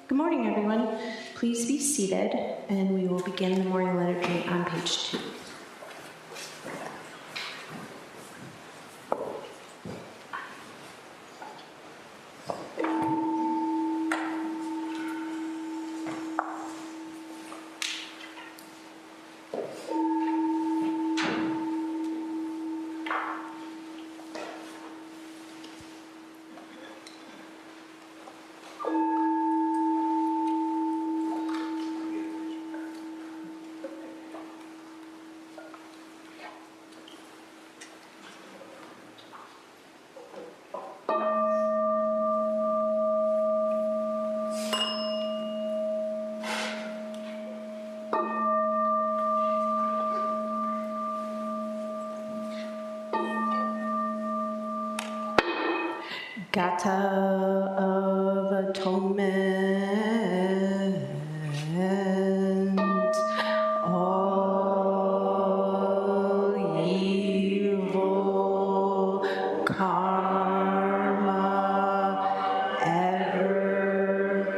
Good morning, everyone. Please be seated, and we will begin the morning liturgy on page 2. Gata of Atonement, all evil karma ever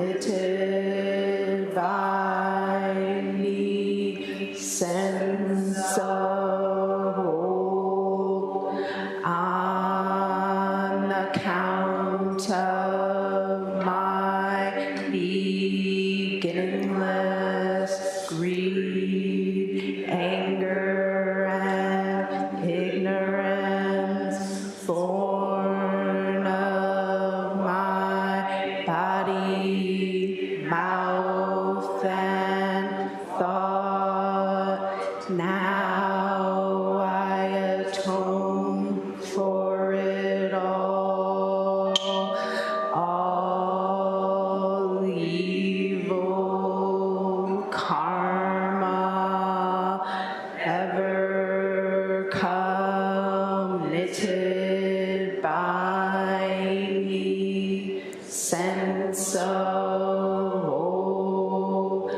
committed by me, sense of old, on account of my beginningless greed, anger, and ignorance, thorn of my body, mouth, and thought, now I atone for it all evil karma ever committed by me, sense of old,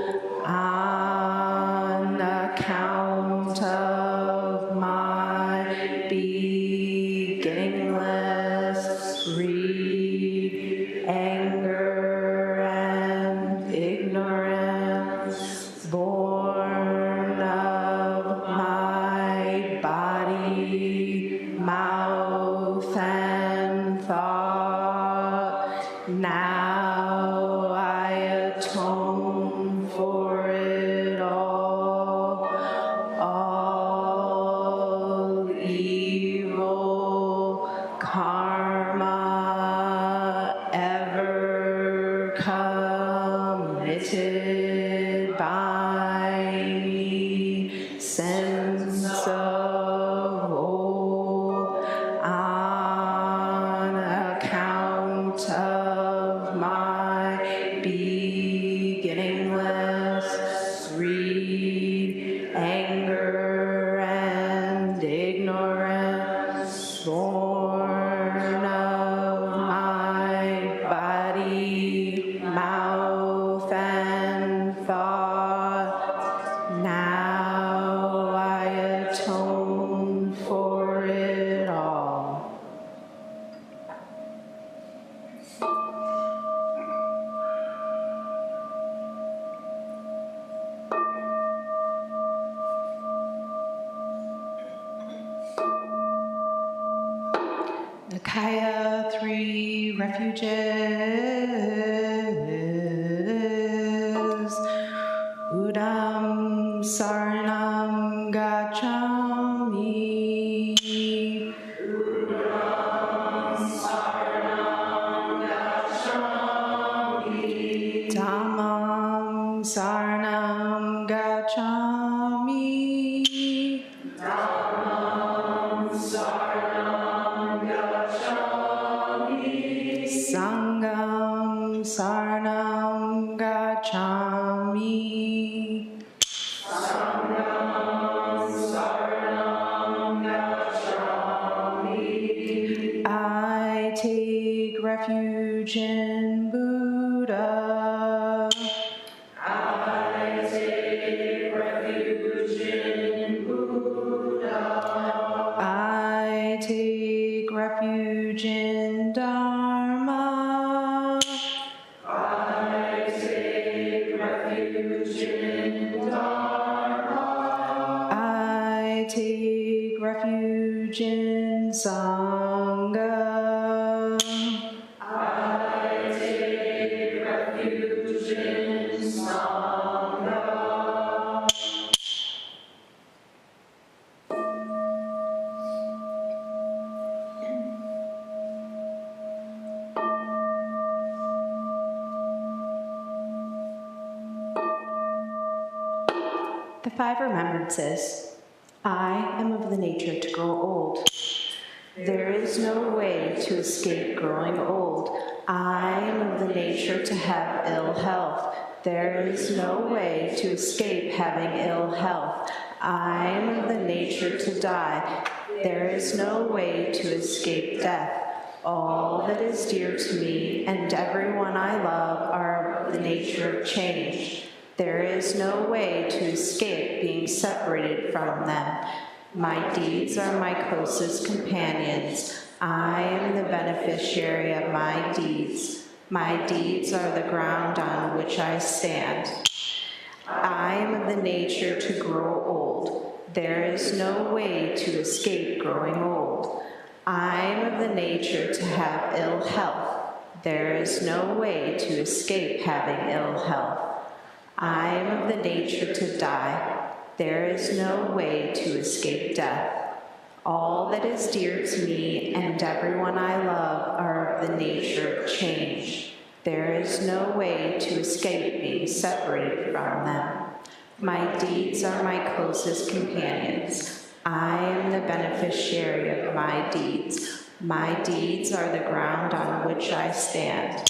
on account of my beginningless greed, anger, and ignorance, born of my body, mouth, and thought, now I atone for it all evil karma ever committed by me, sense of old, on account of my beginningless greed, anger, and ignorance, born of my body, mouth, and thought, now I atone for it all. The Kaya 3 refuges. Udam Saranam Gacchami. Udam Saranam Gacchami. Dhammam Saranam Gacchami. Dhammam Saranam Gacchami. Sangham Saranam Gacchami. Sangham Saranam Gacchami. I take refuge in Buddha. I take refuge in Buddha. I take refuge in Dharma. The 5 remembrances. I am of the nature to grow old. There is no way to escape growing old. I am of the nature to have ill health. There is no way to escape having ill health. I am of the nature to die. There is no way to escape death. All that is dear to me and everyone I love are of the nature of change. There is no way to escape being separated from them. My deeds are my closest companions. I am the beneficiary of my deeds. My deeds are the ground on which I stand. I am of the nature to grow old. There is no way to escape growing old. I am of the nature to have ill health. There is no way to escape having ill health. I am of the nature to die. There is no way to escape death. All that is dear to me and everyone I love are of the nature of change. There is no way to escape being separated from them. My deeds are my closest companions. I am the beneficiary of my deeds. My deeds are the ground on which I stand.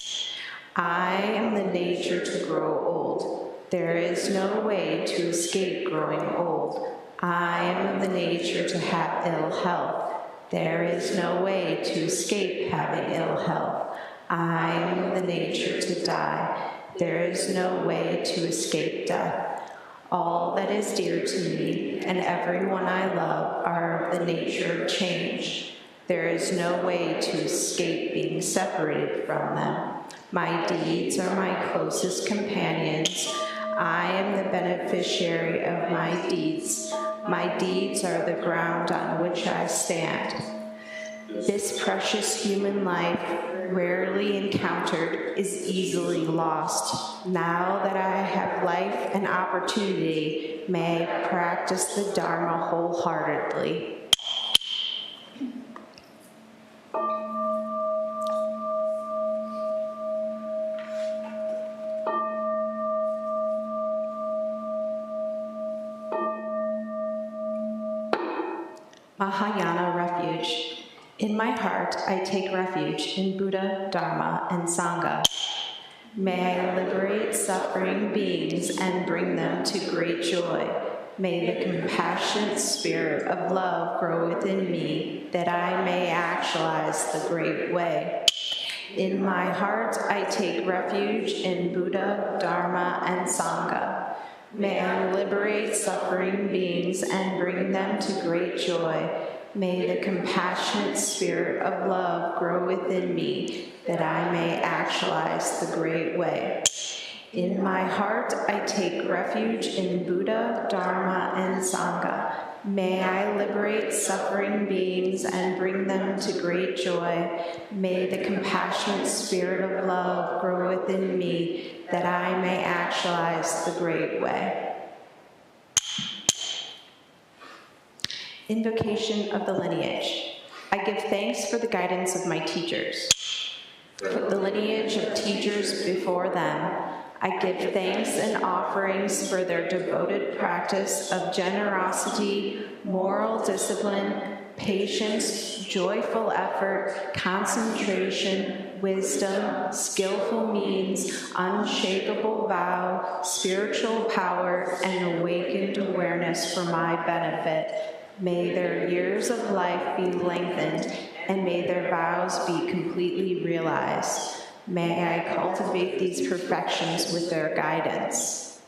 I am the nature to grow old. There is no way to escape growing old. I am of the nature to have ill health. There is no way to escape having ill health. I am of the nature to die. There is no way to escape death. All that is dear to me and everyone I love are of the nature of change. There is no way to escape being separated from them. My deeds are my closest companions. I am the beneficiary of my deeds. My deeds are the ground on which I stand. This precious human life, rarely encountered, is easily lost. Now that I have life and opportunity, may I practice the Dharma wholeheartedly. Mahayana Refuge. In my heart, I take refuge in Buddha, Dharma, and Sangha. May I liberate suffering beings and bring them to great joy. May the compassionate spirit of love grow within me, that I may actualize the great way. In my heart, I take refuge in Buddha, Dharma, and Sangha. May I liberate suffering beings and bring them to great joy. May the compassionate spirit of love grow within me, that I may actualize the great way. In my heart, I take refuge in Buddha, Dharma, and Sangha. May I liberate suffering beings and bring them to great joy. May the compassionate spirit of love grow within me, that I may actualize the great way. Invocation of the lineage. I give thanks for the guidance of my teachers. Put the lineage of teachers before them. I give thanks and offerings for their devoted practice of generosity, moral discipline, patience, joyful effort, concentration, wisdom, skillful means, unshakable vow, spiritual power, and awakened awareness for my benefit. May their years of life be lengthened, and may their vows be completely realized. May I cultivate these perfections with their guidance.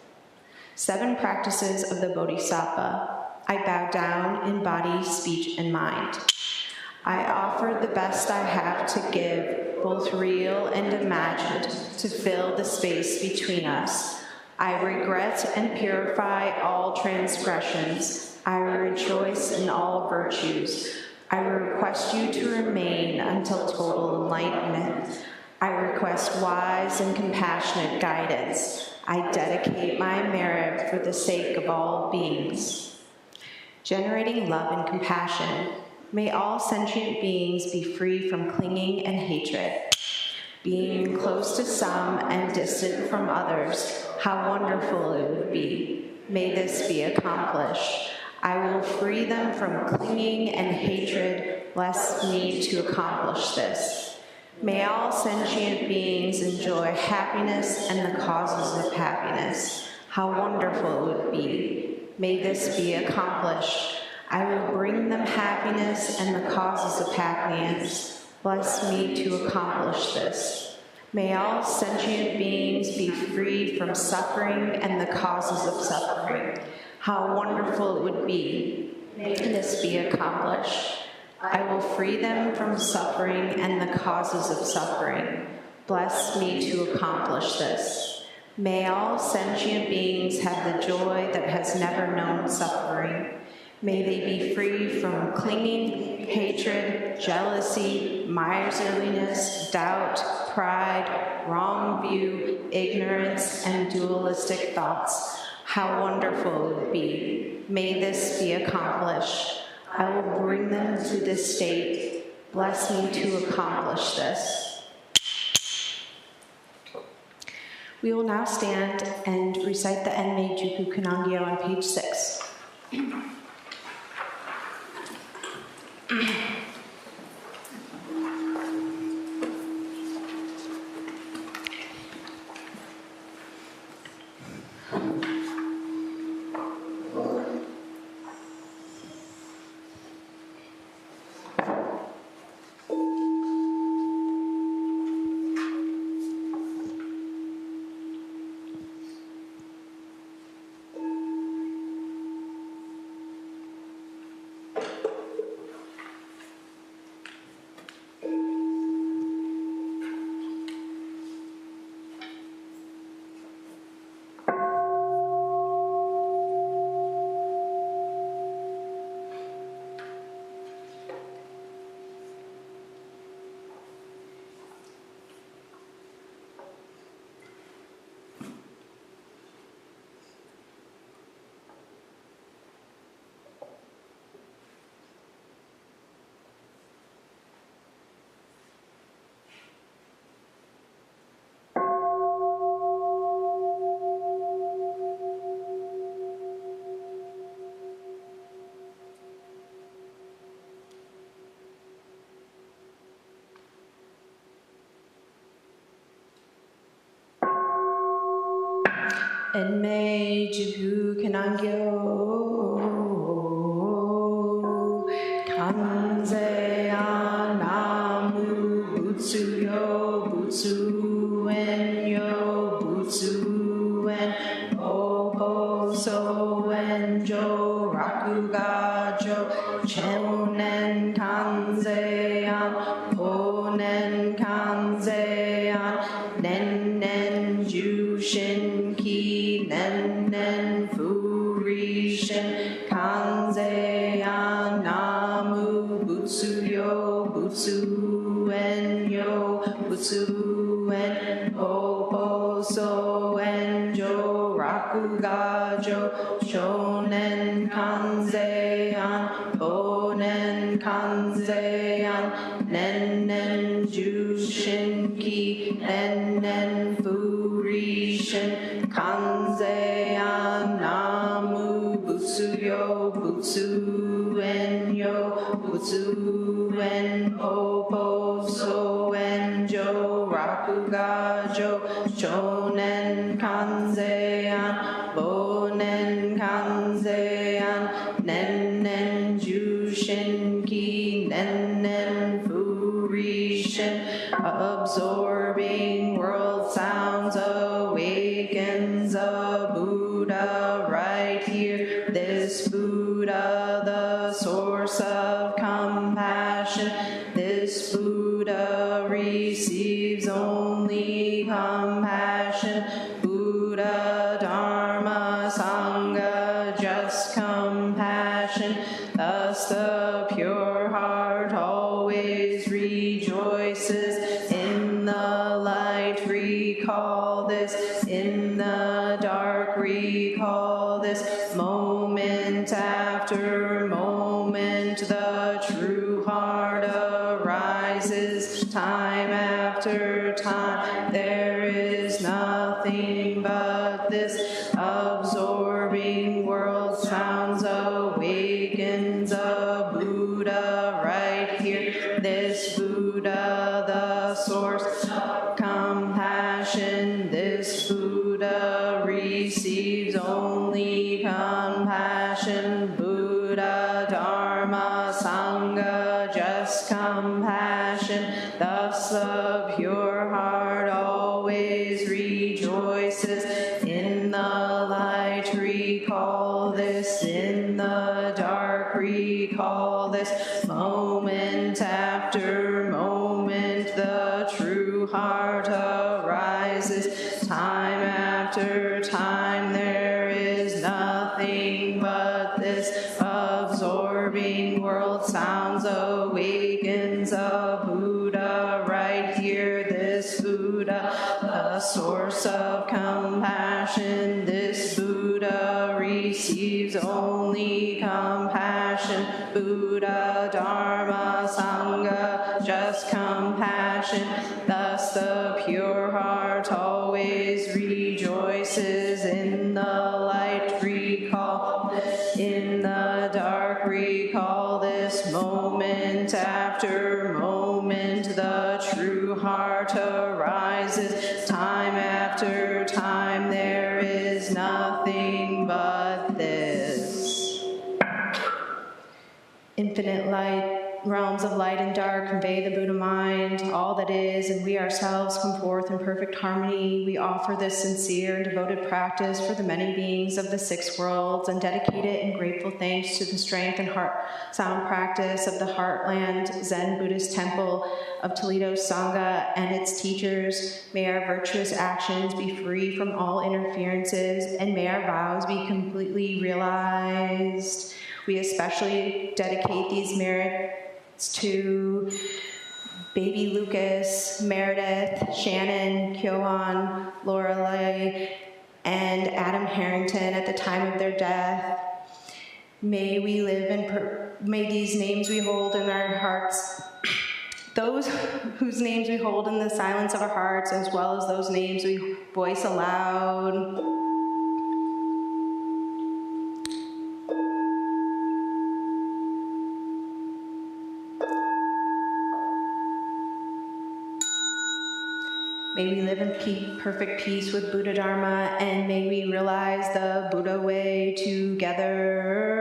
7 practices of the Bodhisattva. I bow down in body, speech, and mind. I offer the best I have to give, both real and imagined, to fill the space between us. I regret and purify all transgressions. I rejoice in all virtues. I request you to remain until total enlightenment. I request wise and compassionate guidance. I dedicate my merit for the sake of all beings. Generating love and compassion. May all sentient beings be free from clinging and hatred. Being close to some and distant from others, how wonderful it would be. May this be accomplished. I will free them from clinging and hatred. Bless me to accomplish this. May all sentient beings enjoy happiness and the causes of happiness. How wonderful it would be. May this be accomplished. I will bring them happiness and the causes of happiness. Bless me to accomplish this. May all sentient beings be free from suffering and the causes of suffering. How wonderful it would be. May this be accomplished. I will free them from suffering and the causes of suffering. Bless me to accomplish this. May all sentient beings have the joy that has never known suffering. May they be free from clinging, hatred, jealousy, miserliness, doubt, pride, wrong view, ignorance, and dualistic thoughts. How wonderful it would be. May this be accomplished. I will bring them to this state. Bless me to accomplish this. We will now stand and recite the Enmei Juku Kanangyo on page 6. Enmei Juku Kanangyo Kanzeya Namu Butsu Yo Butsu En Yo Butsu En Obo So En Jo Raku Ga Jo Chonen Kanzeya Ponen Kanzeya Nen Nen Jushin Ki Nen Nen Furishin Kanzeya Namu Butsu Yo Butsu En Yo Butsu En Obo So En Jo Raku Ga Jo Shonen Kanzeya Ponen Kanzeya Nen Nen Jushin Ki Nen Nen Furishin Kanzeya Namu Butsu Yo Butsu En Yo Butsu En Obo So En Jo Raku Ga Jo Shonen Kanzeya Bonen Kanzeya Nen Nen Jushin Ki Nen Nen Furishin Absorbing world sounds awakens a Buddha right here. This Buddha, the source of compassion. This Buddha receives only compassion. Buddha, Dharma, Sangha, just compassion. Thus the pure heart always rejoices in the light. Recall this in the dark. Recall this moment after moment. The true heart arises time after time. There is nothing but this absorbing source of compassion. This Buddha receives only compassion. Buddha, Dharma, Sangha, just compassion. Thus the pure heart always rejoices. In the light recall this, in the dark recall this. Moment after moment the true heart arises. Time after time there is nothing but this absorbing world. Sounds awakens a Buddha right here. This Buddha, the source of compassion. This Buddha receives only compassion. Buddha, Dharma, Sangha, just compassion. Thus the pure heart always rejoices. In the light recall, in the dark recall this. Moment after moment the true heart arises. Time after time there is nothing but this. Infinite light, realms of light and dark convey the Buddha mind, all that is, and we ourselves come forth in perfect harmony. We offer this sincere and devoted practice for the many beings of the six worlds and dedicate it in grateful thanks to the strength and heart sound practice of the Heartland Zen Buddhist Temple of Toledo Sangha and its teachers. May our virtuous actions be free from all interferences, and may our vows be completely realized. We especially dedicate these merits to baby Lucas, Meredith, Shannon, Kyoan, Lorelei, and Adam Harrington at the time of their death. May we live in, may these names we hold in our hearts, those whose names we hold in the silence of our hearts, as well as those names we voice aloud. May we live in perfect peace with Buddha Dharma, and may we realize the Buddha way together.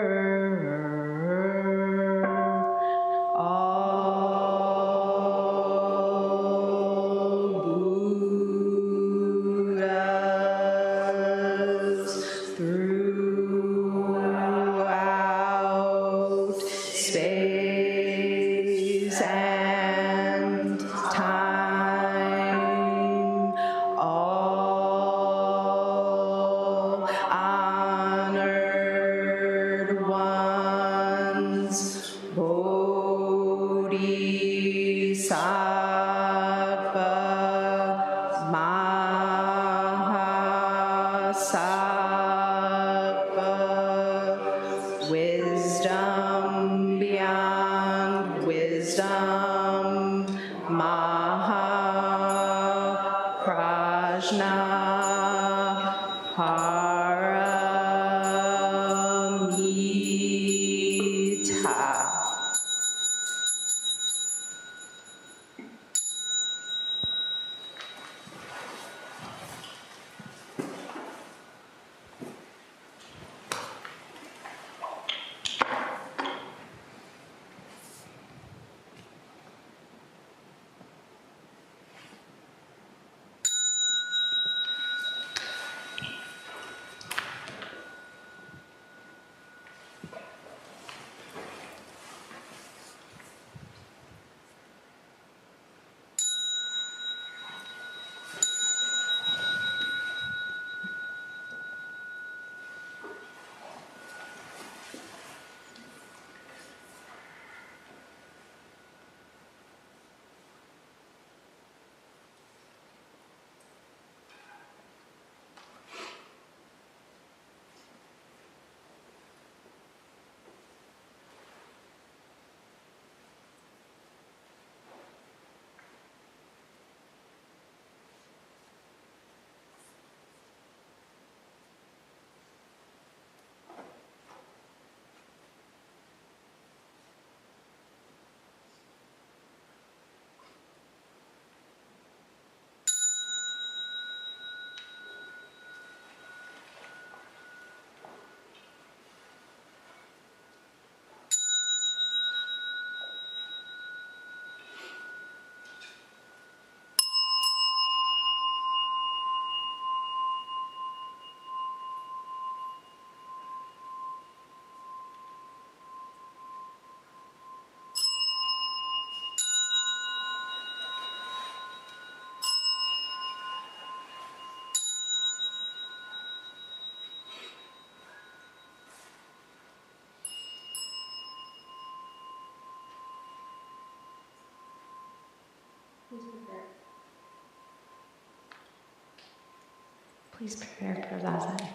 Please prepare for Zazen.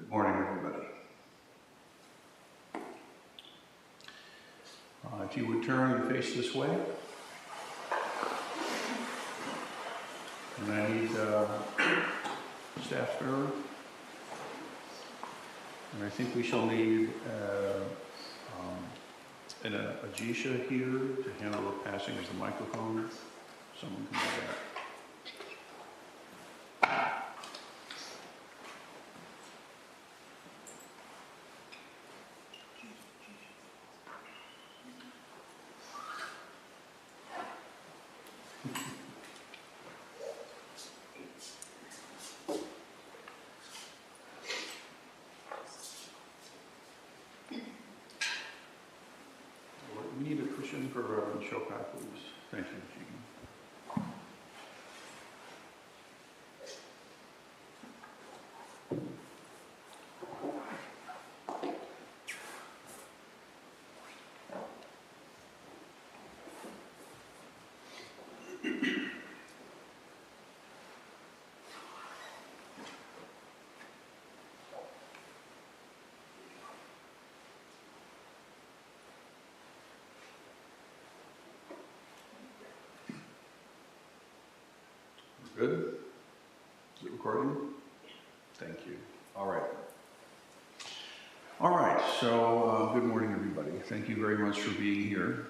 Good morning, everybody. If you would turn and face this way. And I need staff bearer. And I think we shall need a Jisha here to handle the passing of the microphone. Someone can do that. We need a cushion for Reverend Shokai, please. Thank you, Jean. Good? Is it recording? Thank you. All right. All right, so good morning, everybody. Thank you very much for being here.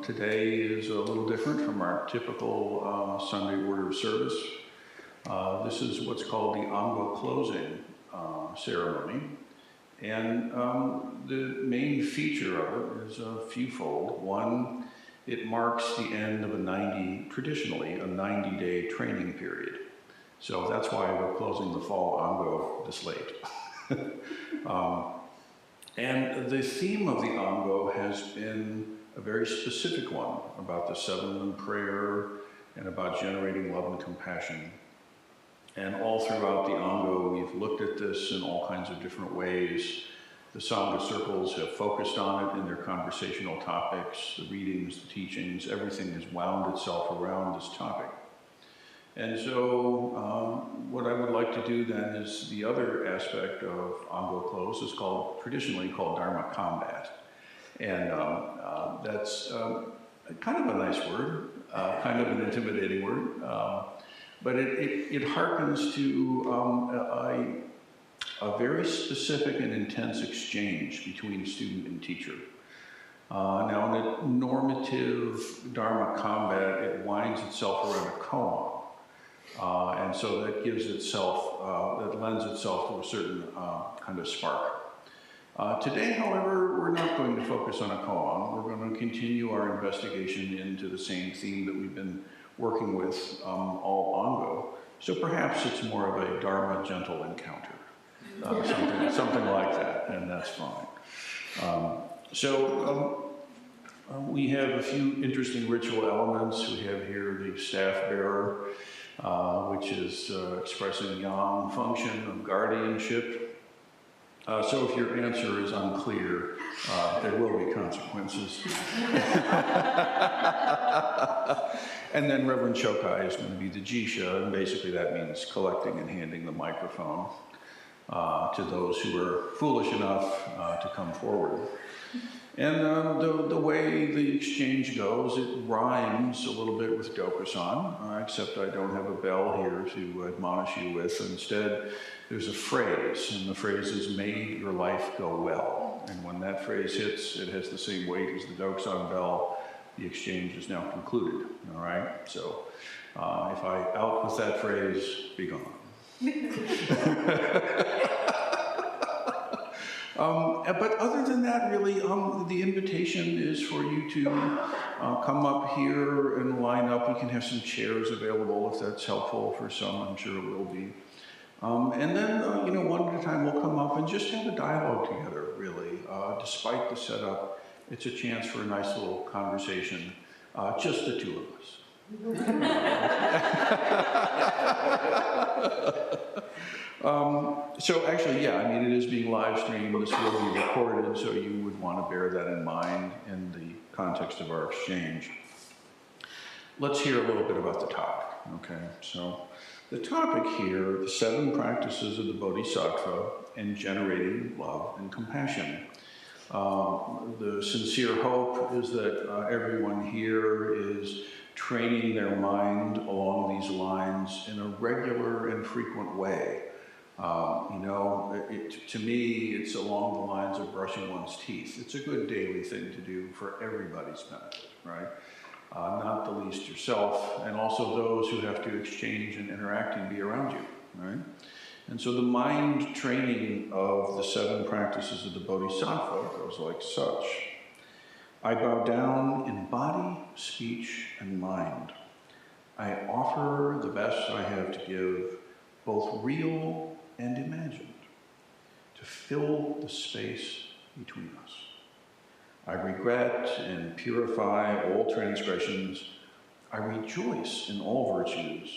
Today is a little different from our typical Sunday order of service. This is what's called the Ango closing ceremony. And the main feature of it is a fewfold. One, it marks the end of traditionally a 90-day training period. So that's why we're closing the fall Ango this late. And the theme of the Ango has been a very specific one about the seven-limb prayer and about generating love and compassion. And all throughout the Ango, we've looked at this in all kinds of different ways. The Sangha circles have focused on it in their conversational topics, the readings, the teachings, everything has wound itself around this topic. And so what I would like to do then is the other aspect of Ango close is traditionally called Dharma combat. And that's kind of a nice word, kind of an intimidating word, but it harkens to a very specific and intense exchange between student and teacher. Now, in a normative Dharma combat, it winds itself around a koan. And so that gives itself, that lends itself to a certain kind of spark. Today, however, we're not going to focus on a koan. We're going to continue our investigation into the same theme that we've been working with all Ango. So perhaps it's more of a Dharma gentle encounter. Something like that, and that's fine. We have a few interesting ritual elements. We have here the staff bearer, which is expressing yang function of guardianship. So if your answer is unclear, there will be consequences. And then Reverend Shokai is going to be the Jisha, and basically that means collecting and handing the microphone to those who are foolish enough to come forward. And the way the exchange goes, it rhymes a little bit with Dokusan, except I don't have a bell here to admonish you with. Instead, there's a phrase, and the phrase is, "May your life go well." And when that phrase hits, it has the same weight as the Dokusan bell. The exchange is now concluded, all right? So if I out with that phrase, be gone. But other than that, really, the invitation is for you to come up here and line up. We can have some chairs available if that's helpful for some. I'm sure it will be. And then, one at a time, we'll come up and just have a dialogue together, really. Despite the setup, it's a chance for a nice little conversation, just the two of us. So actually, yeah, I mean, it is being live streamed. This will be recorded, so you would want to bear that in mind in the context of our exchange. Let's hear a little bit about the topic, okay? So The topic here, the 7 practices of the Bodhisattva and generating love and compassion. The sincere hope is that everyone here is training their mind along these lines in a regular and frequent way. To me, it's along the lines of brushing one's teeth. It's a good daily thing to do for everybody's benefit, right? Not the least yourself, and also those who have to exchange and interact and be around you, right? And so the mind training of the 7 practices of the Bodhisattva goes like such. I bow down in body, speech, and mind. I offer the best I have to give, both real and imagined, to fill the space between us. I regret and purify all transgressions. I rejoice in all virtues.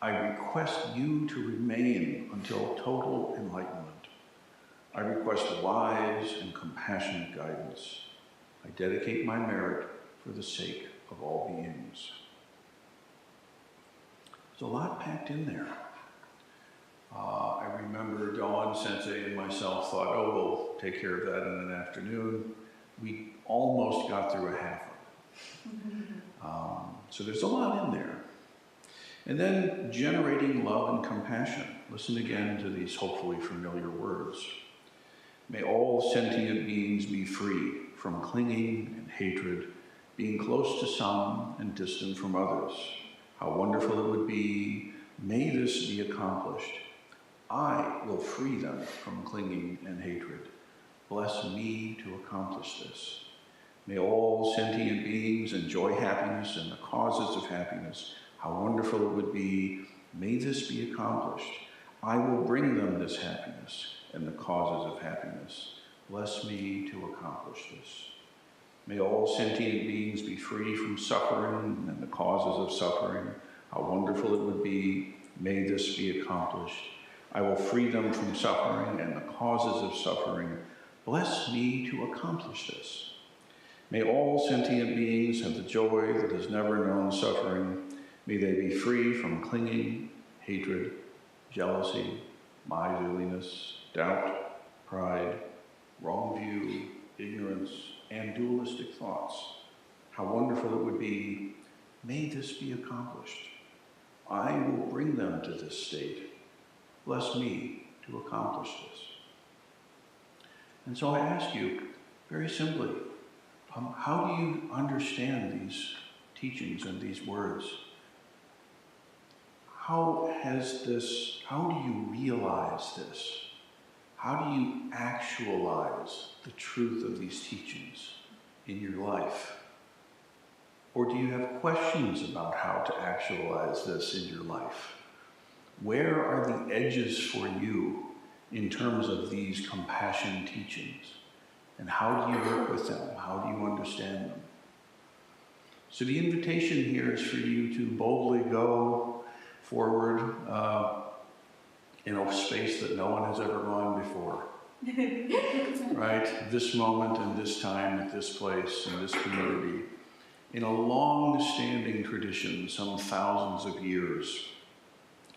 I request you to remain until total enlightenment. I request wise and compassionate guidance. I dedicate my merit for the sake of all beings. There's a lot packed in there. I remember Dawn Sensei and myself thought, we'll take care of that in an afternoon. We almost got through a half of it. So there's a lot in there. And then generating love and compassion. Listen again to these hopefully familiar words. May all sentient beings be free from clinging and hatred, being close to some and distant from others. How wonderful it would be. May this be accomplished. I will free them from clinging and hatred. Bless me to accomplish this. May all sentient beings enjoy happiness and the causes of happiness. How wonderful it would be. May this be accomplished. I will bring them this happiness and the causes of happiness. Bless me to accomplish this. May all sentient beings be free from suffering and the causes of suffering. How wonderful it would be. May this be accomplished. I will free them from suffering and the causes of suffering. Bless me to accomplish this. May all sentient beings have the joy that has never known suffering. May they be free from clinging, hatred, jealousy, miserliness, doubt, pride, wrong view, ignorance, and dualistic thoughts. How wonderful it would be. May this be accomplished. I will bring them to this state. Bless me to accomplish this. And so I ask you, very simply, how do you understand these teachings and these words? How do you realize this? How do you actualize the truth of these teachings in your life? Or do you have questions about how to actualize this in your life? Where are the edges for you in terms of these compassion teachings? And how do you work with them? How do you understand them? So the invitation here is for you to boldly go forward in a space that no one has ever gone before. Right? This moment and this time at this place in this community. In a long-standing tradition, some thousands of years,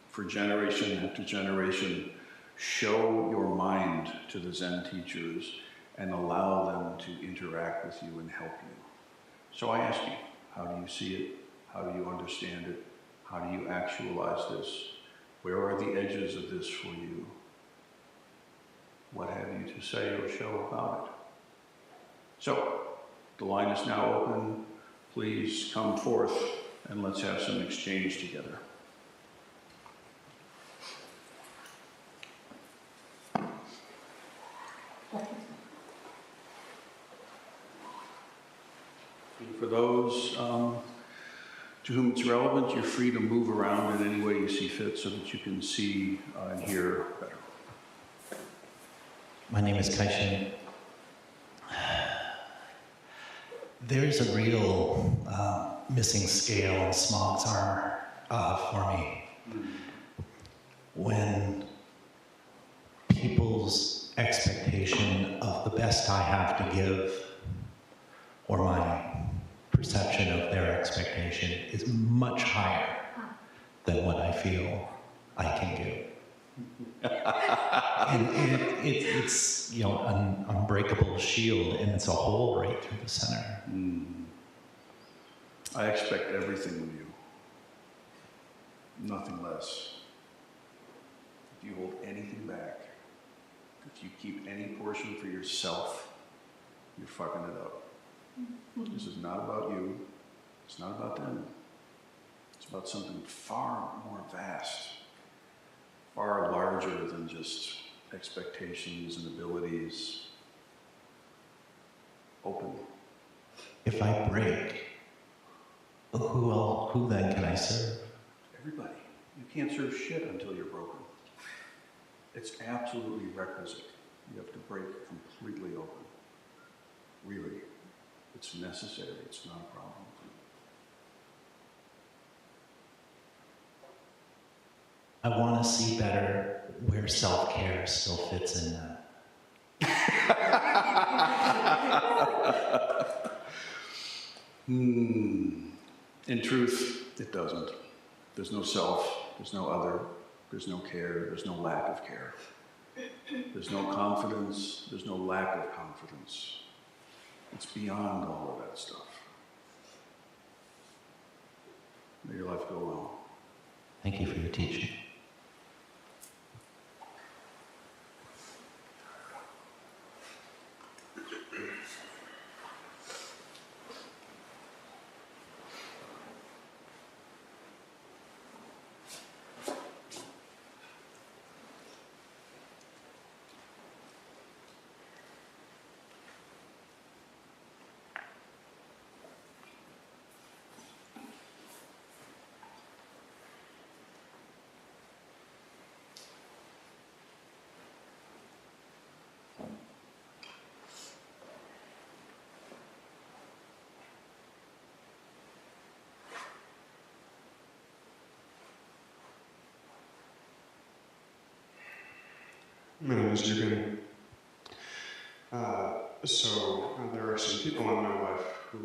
for generation after generation, show your mind to the Zen teachers and allow them to interact with you and help you. So I ask you, how do you see it? How do you understand it? How do you actualize this? Where are the edges of this for you? What have you to say or show about it? So, the line is now open. Please come forth and let's have some exchange together. For those to whom it's relevant, you're free to move around in any way you see fit so that you can see and hear better. My name is Kaishin. There is a real missing scale in Smog's armor for me. When people's expectation of the best I have to give, or my perception of their expectation, is much higher than what I feel. I can give. And it's an unbreakable shield, and it's a hole right through the center. I expect everything of you. Nothing less. If you hold anything back, if you keep any portion for yourself, you're fucking it up. This is not about you. It's not about them. It's about something far more vast, far larger than just expectations and abilities. Open. If I break, who then can I serve? Everybody. You can't serve shit until you're broken. It's absolutely requisite. You have to break completely open. Really. It's necessary. It's not a problem. I want to see better where self-care still fits in that. In truth, it doesn't. There's no self, there's no other, there's no care, there's no lack of care. There's no confidence, there's no lack of confidence. It's beyond all of that stuff. May your life go well. Thank you for your teaching. My name is Eugen. There are some people in my life who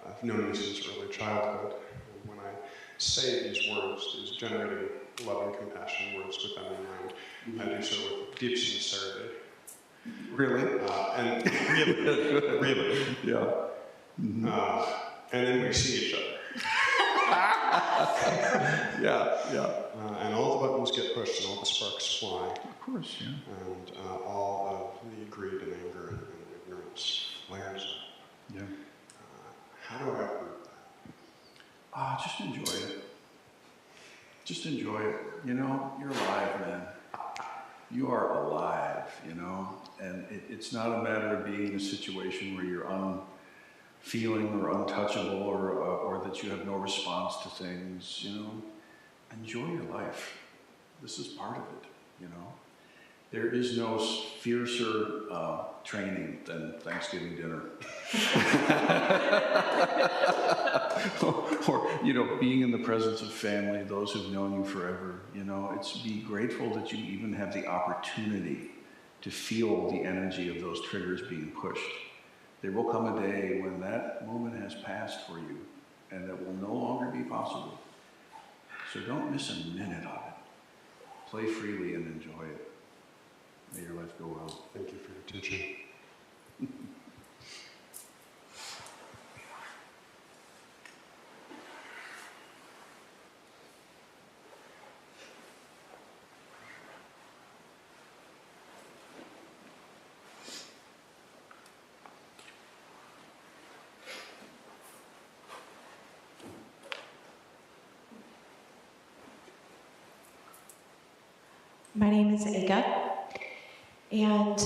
I've known me since early childhood. And when I say these words, these generating love and compassion words with them in mind, I do so with deep sincerity. Really? And really. Yeah. And then we see each other. Yeah. And all the buttons get pushed and all the sparks fly. Of course, yeah. And all of the greed and anger and ignorance flares up. Yeah. How do I uproot that? Just enjoy it. Just enjoy it. You know, you're alive, man. You are alive, you know? And it's not a matter of being in a situation where you're unfeeling or untouchable or that you have no response to things, you know? Enjoy your life. This is part of it, you know? There is no fiercer training than Thanksgiving dinner. or, you know, being in the presence of family, those who've known you forever, you know, it's be grateful that you even have the opportunity to feel the energy of those triggers being pushed. There will come a day when that moment has passed for you and it will no longer be possible. So don't miss a minute of it. Play freely and enjoy it. May your life go well. Thank you for your teaching. My name is Aga, and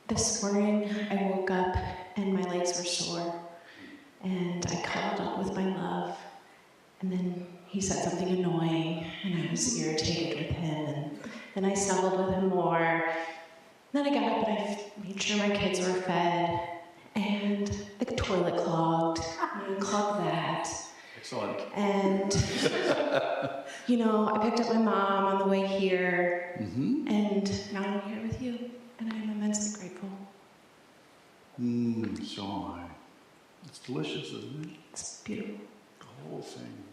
this morning I woke up and my legs were sore, and I cuddled up with my love, and then he said something annoying, and I was irritated with him, and then I snuggled with him more. Then I got up and I made sure my kids were fed, and the toilet clogged, and I clogged that. Excellent. And, you know, I picked up my mom on the way here, and now I'm here with you, and I'm immensely grateful. So am I. It's delicious, isn't it? It's beautiful. The whole thing.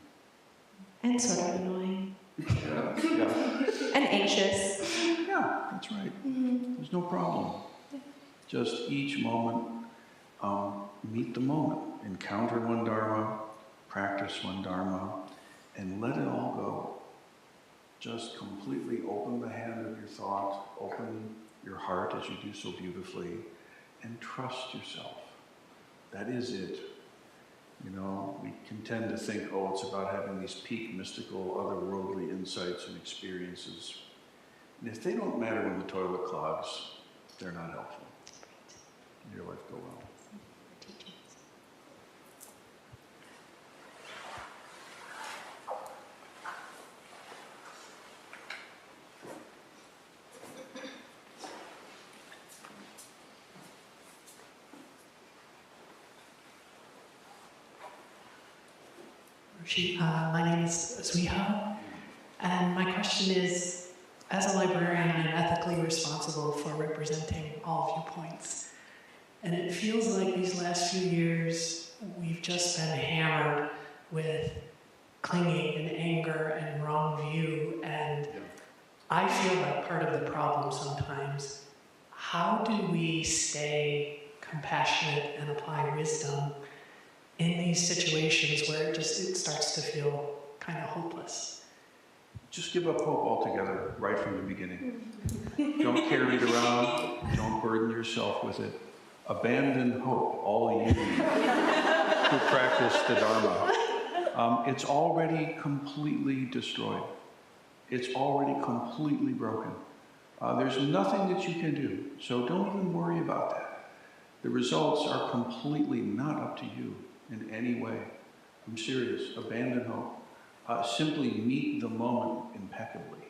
And sort of annoying. Yeah. And anxious. Yeah, that's right. There's no problem. Just each moment, meet the moment. Encounter one Dharma, practice one Dharma, and let it all go. Just completely open the hand of your thought, open your heart as you do so beautifully, and trust yourself. That is it. You know, we can tend to think, oh, it's about having these peak mystical, otherworldly insights and experiences. And if they don't matter when the toilet clogs, they're not helpful. Your life go well. My name is Sweeha, and my question is, as a librarian, I'm ethically responsible for representing all viewpoints. And it feels like these last few years, we've just been hammered with clinging and anger and wrong view, and I feel like part of the problem sometimes. How do we stay compassionate and apply wisdom in these situations where it starts to feel kind of hopeless? Just give up hope altogether, right from the beginning. Don't carry it around. Don't burden yourself with it. Abandon hope, all you who practice the Dharma. It's already completely destroyed. It's already completely broken. There's nothing that you can do, so don't even worry about that. The results are completely not up to you in any way. I'm serious. Abandon hope. Simply meet the moment impeccably.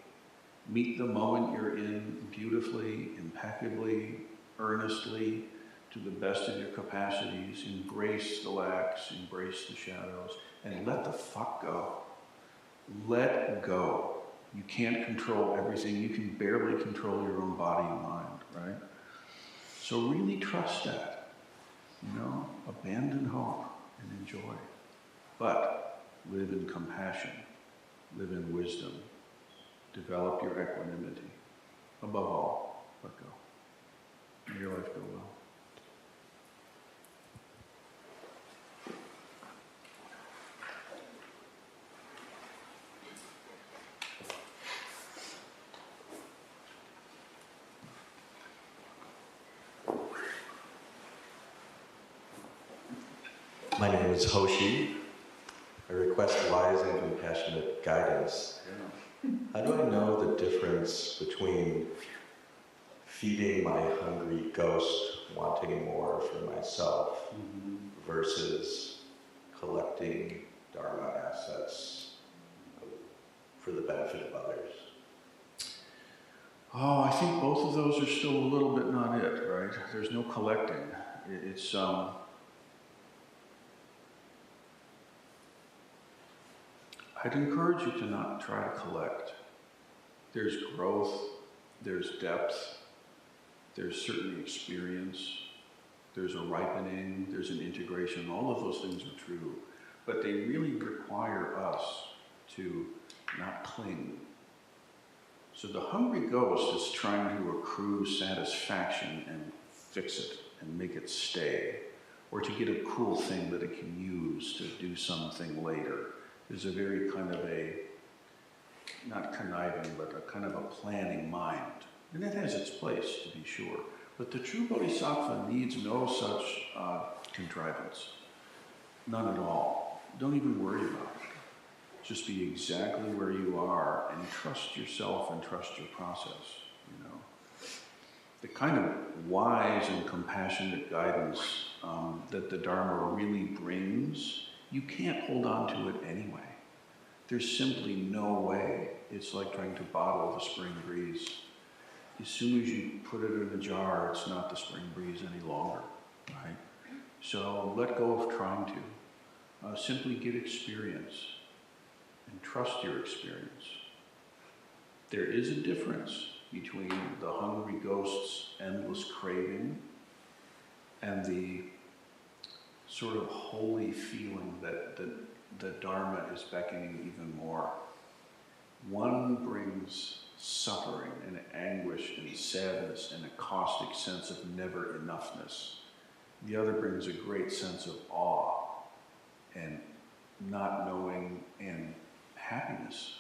Meet the moment you're in beautifully, impeccably, earnestly, to the best of your capacities. Embrace the lax, embrace the shadows, and let the fuck go. Let go. You can't control everything. You can barely control your own body and mind, right? So really trust that. You know, abandon hope and enjoy. But live in compassion, live in wisdom, develop your equanimity. Above all, let go. May your life go well. My name is Hoshi. I request wise and compassionate guidance. How do I know the difference between feeding my hungry ghost, wanting more for myself, versus collecting Dharma assets for the benefit of others? Oh, I think both of those are still a little bit not it, right? There's no collecting. It's I'd encourage you to not try to collect. There's growth, there's depth, there's certain experience, there's a ripening, there's an integration. All of those things are true, but they really require us to not cling. So the hungry ghost is trying to accrue satisfaction and fix it and make it stay, or to get a cool thing that it can use to do something later. There's a very kind of a, not conniving, but a kind of a planning mind. And that has its place, to be sure. But the true bodhisattva needs no such contrivance. None at all. Don't even worry about it. Just be exactly where you are and trust yourself and trust your process, you know. The kind of wise and compassionate guidance that the Dharma really brings, you can't hold on to it anyway. There's simply no way. It's like trying to bottle the spring breeze. As soon as you put it in a jar, it's not the spring breeze any longer, right? So let go of trying to. Simply get experience and trust your experience. There is a difference between the hungry ghost's endless craving and the sort of holy feeling that the Dharma is beckoning even more. One brings suffering and anguish and sadness and a caustic sense of never enoughness. The other brings a great sense of awe and not knowing and happiness.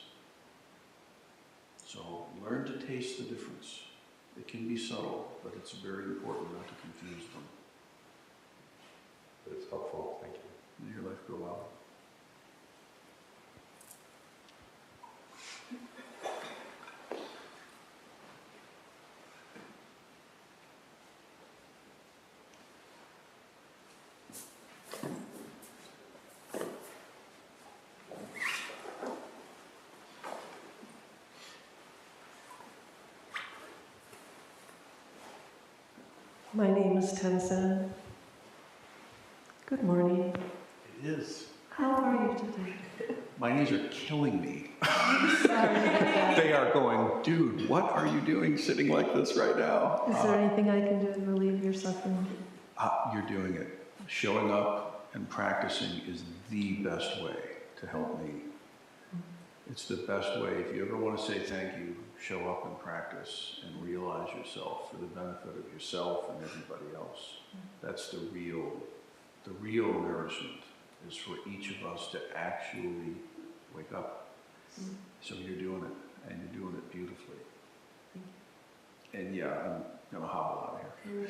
So learn to taste the difference. It can be subtle, but it's very important not to confuse them. But it's helpful, thank you. May your life go well. My name is Tenzin. Good morning. It is. How are you today? My knees are killing me. Sorry about that. They are going, dude, what are you doing sitting like this right now? Is there anything I can do to relieve your suffering? You're doing it. Showing up and practicing is the best way to help me. It's the best way. If you ever want to say thank you, show up and practice and realize yourself for the benefit of yourself and everybody else. That's the real nourishment, is for each of us to actually wake up. So you're doing it, and you're doing it beautifully. And yeah, I'm gonna hobble out of here.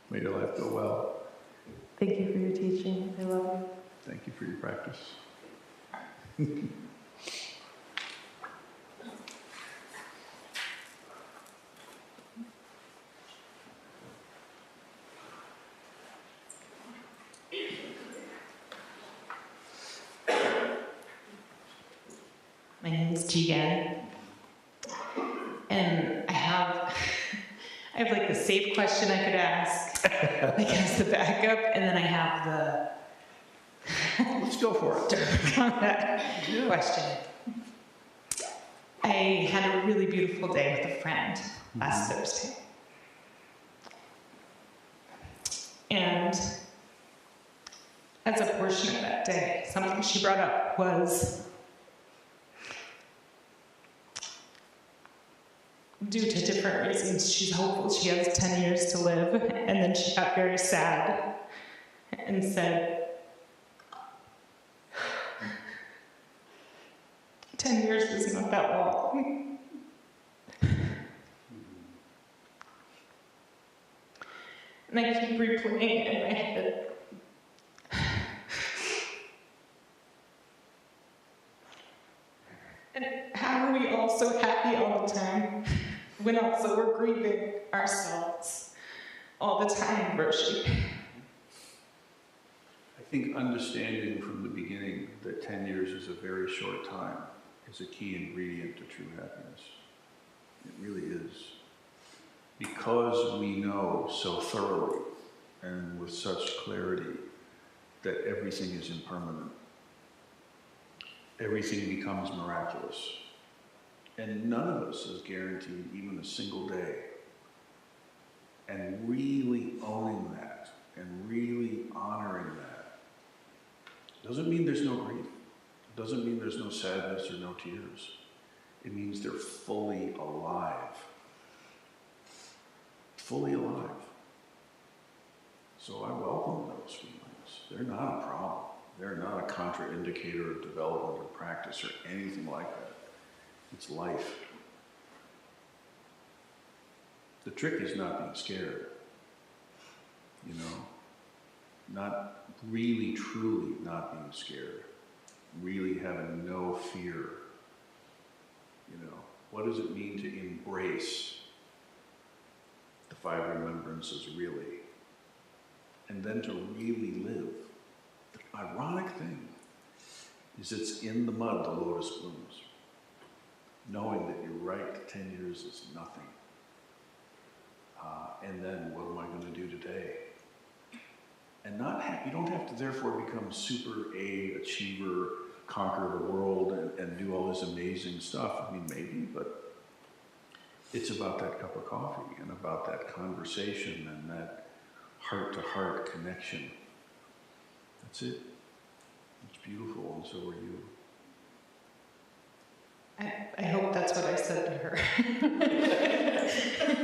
May your life go well. Thank you for your teaching. I love you. Thank you for your practice. My name is Jigen, and I have like the safe question I could ask, like as the backup, and then I have the Let's go for it. combat question. I had a really beautiful day with a friend last Thursday, and as a portion of that day, something she brought up was, due to different reasons, she's hopeful she has 10 years to live, and then she got very sad and said, 10 years is not that long. And I keep replaying it in my head. And how are we all so happy all the time when also we're grieving ourselves all the time, Roshi? I think understanding from the beginning that 10 years is a very short time is a key ingredient to true happiness. It really is. Because we know so thoroughly and with such clarity that everything is impermanent. Everything becomes miraculous. And none of us is guaranteed even a single day. And really owning that and really honoring that doesn't mean there's no grief. It doesn't mean there's no sadness or no tears. It means they're fully alive. Fully alive. So I welcome those feelings. They're not a problem. They're not a contraindicator of development or practice or anything like that. It's life. The trick is not being scared. You know? Not really, truly not being scared. Really having no fear. You know? What does it mean to embrace the 5 remembrances really? And then to really live. The ironic thing is it's in the mud the lotus blooms. Knowing that you're right, 10 years is nothing. And then what am I going to do today? And you don't have to therefore become super A achiever, conquer the world and do all this amazing stuff. I mean, maybe, but it's about that cup of coffee and about that conversation and that heart-to-heart connection. That's it. It's beautiful, and so are you. I hope that's what I said to her.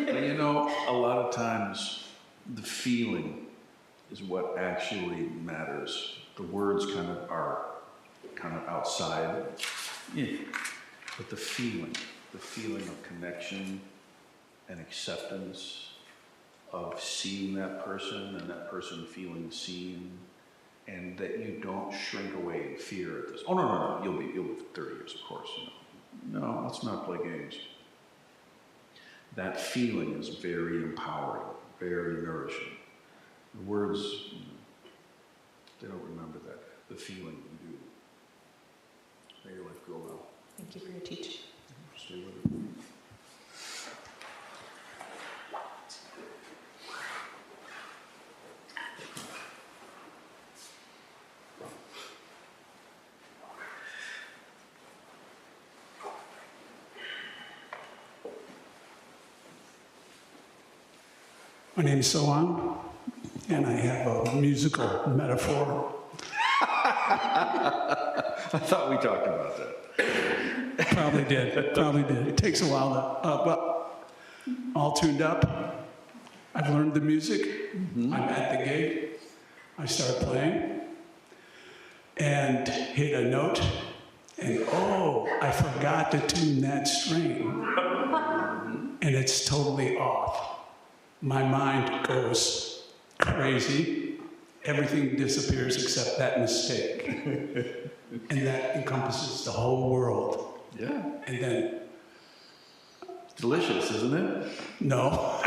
But you know, a lot of times the feeling is what actually matters. The words kind of are kind of outside. Yeah. But the feeling of connection and acceptance, of seeing that person and that person feeling seen, and that you don't shrink away in fear at this. Oh, no, you'll live 30 years, of course. You know. No, let's not play games. That feeling is very empowering, very nourishing. The words, they don't remember that. The feeling you do. May your life go well. Thank you for your teaching. Stay with it. My name is Soan, and I have a musical metaphor. I thought we talked about that. Probably did. It takes a while to, well, all tuned up. I've learned the music. I'm at the gig. I start playing and hit a note, and oh, I forgot to tune that string. And it's totally off. My mind goes crazy. Everything disappears except that mistake. And that encompasses the whole world. Yeah. And then, Delicious, isn't it? no.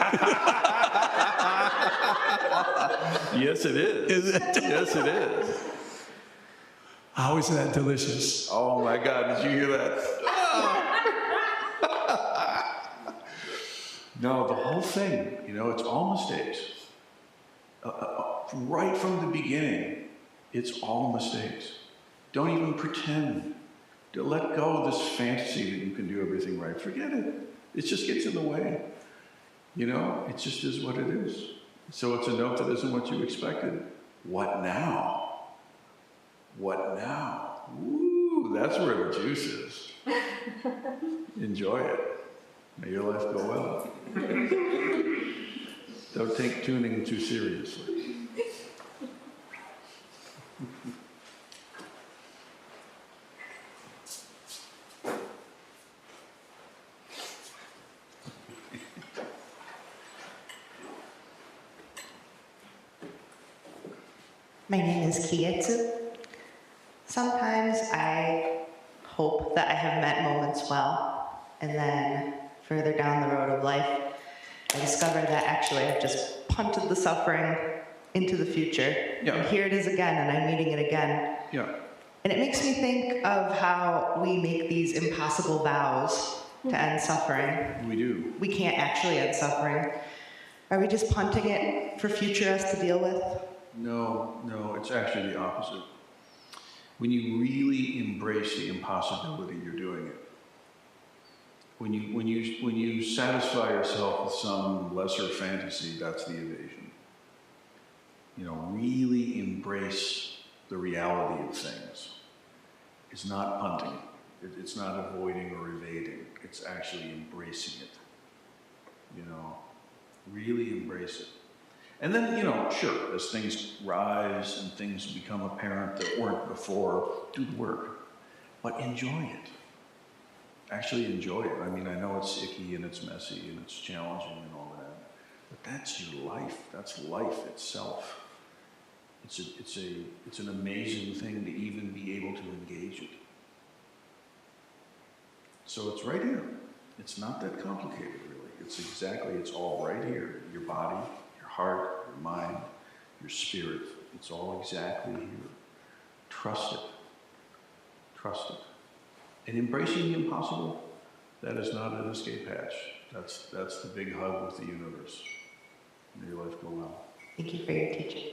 Yes, it is. Is it? Yes, it is. How is that delicious? Oh my God, did you hear that? No, the whole thing, you know, it's all mistakes. Right from the beginning, it's all mistakes. Don't even pretend. To let go of this fantasy that you can do everything right. Forget it. It just gets in the way. You know, it just is what it is. So it's a note that isn't what you expected. What now? What now? Woo, that's where the juice is. Enjoy it. May your life go well. Don't take tuning too seriously. My name is Kietsu. Sometimes I hope that I have met moments well, and then further down the road of life, I discover that actually I've just punted the suffering into the future. Yeah. And here it is again, and I'm meeting it again. Yeah. And it makes me think of how we make these impossible vows to end suffering. We do. We can't actually end suffering. Are we just punting it for future us to deal with? No, it's actually the opposite. When you really embrace the impossibility, you're doing it. When you satisfy yourself with some lesser fantasy, that's the evasion. You know, really embrace the reality of things. It's not punting. It's not avoiding or evading. It's actually embracing it. You know, really embrace it. And then, you know, sure, as things rise and things become apparent that weren't before, do the work. But enjoy it. Actually enjoy it. I mean, I know it's icky and it's messy and it's challenging and all that, but that's your life. That's life itself. It's an amazing thing to even be able to engage it. So it's right here. It's not that complicated, really. It's all right here. Your body, your heart, your mind, your spirit. It's all exactly here. Trust it. Trust it. And embracing the impossible, that is not an escape hatch. That's the big hug with the universe. May your life go well. Thank you for your teaching.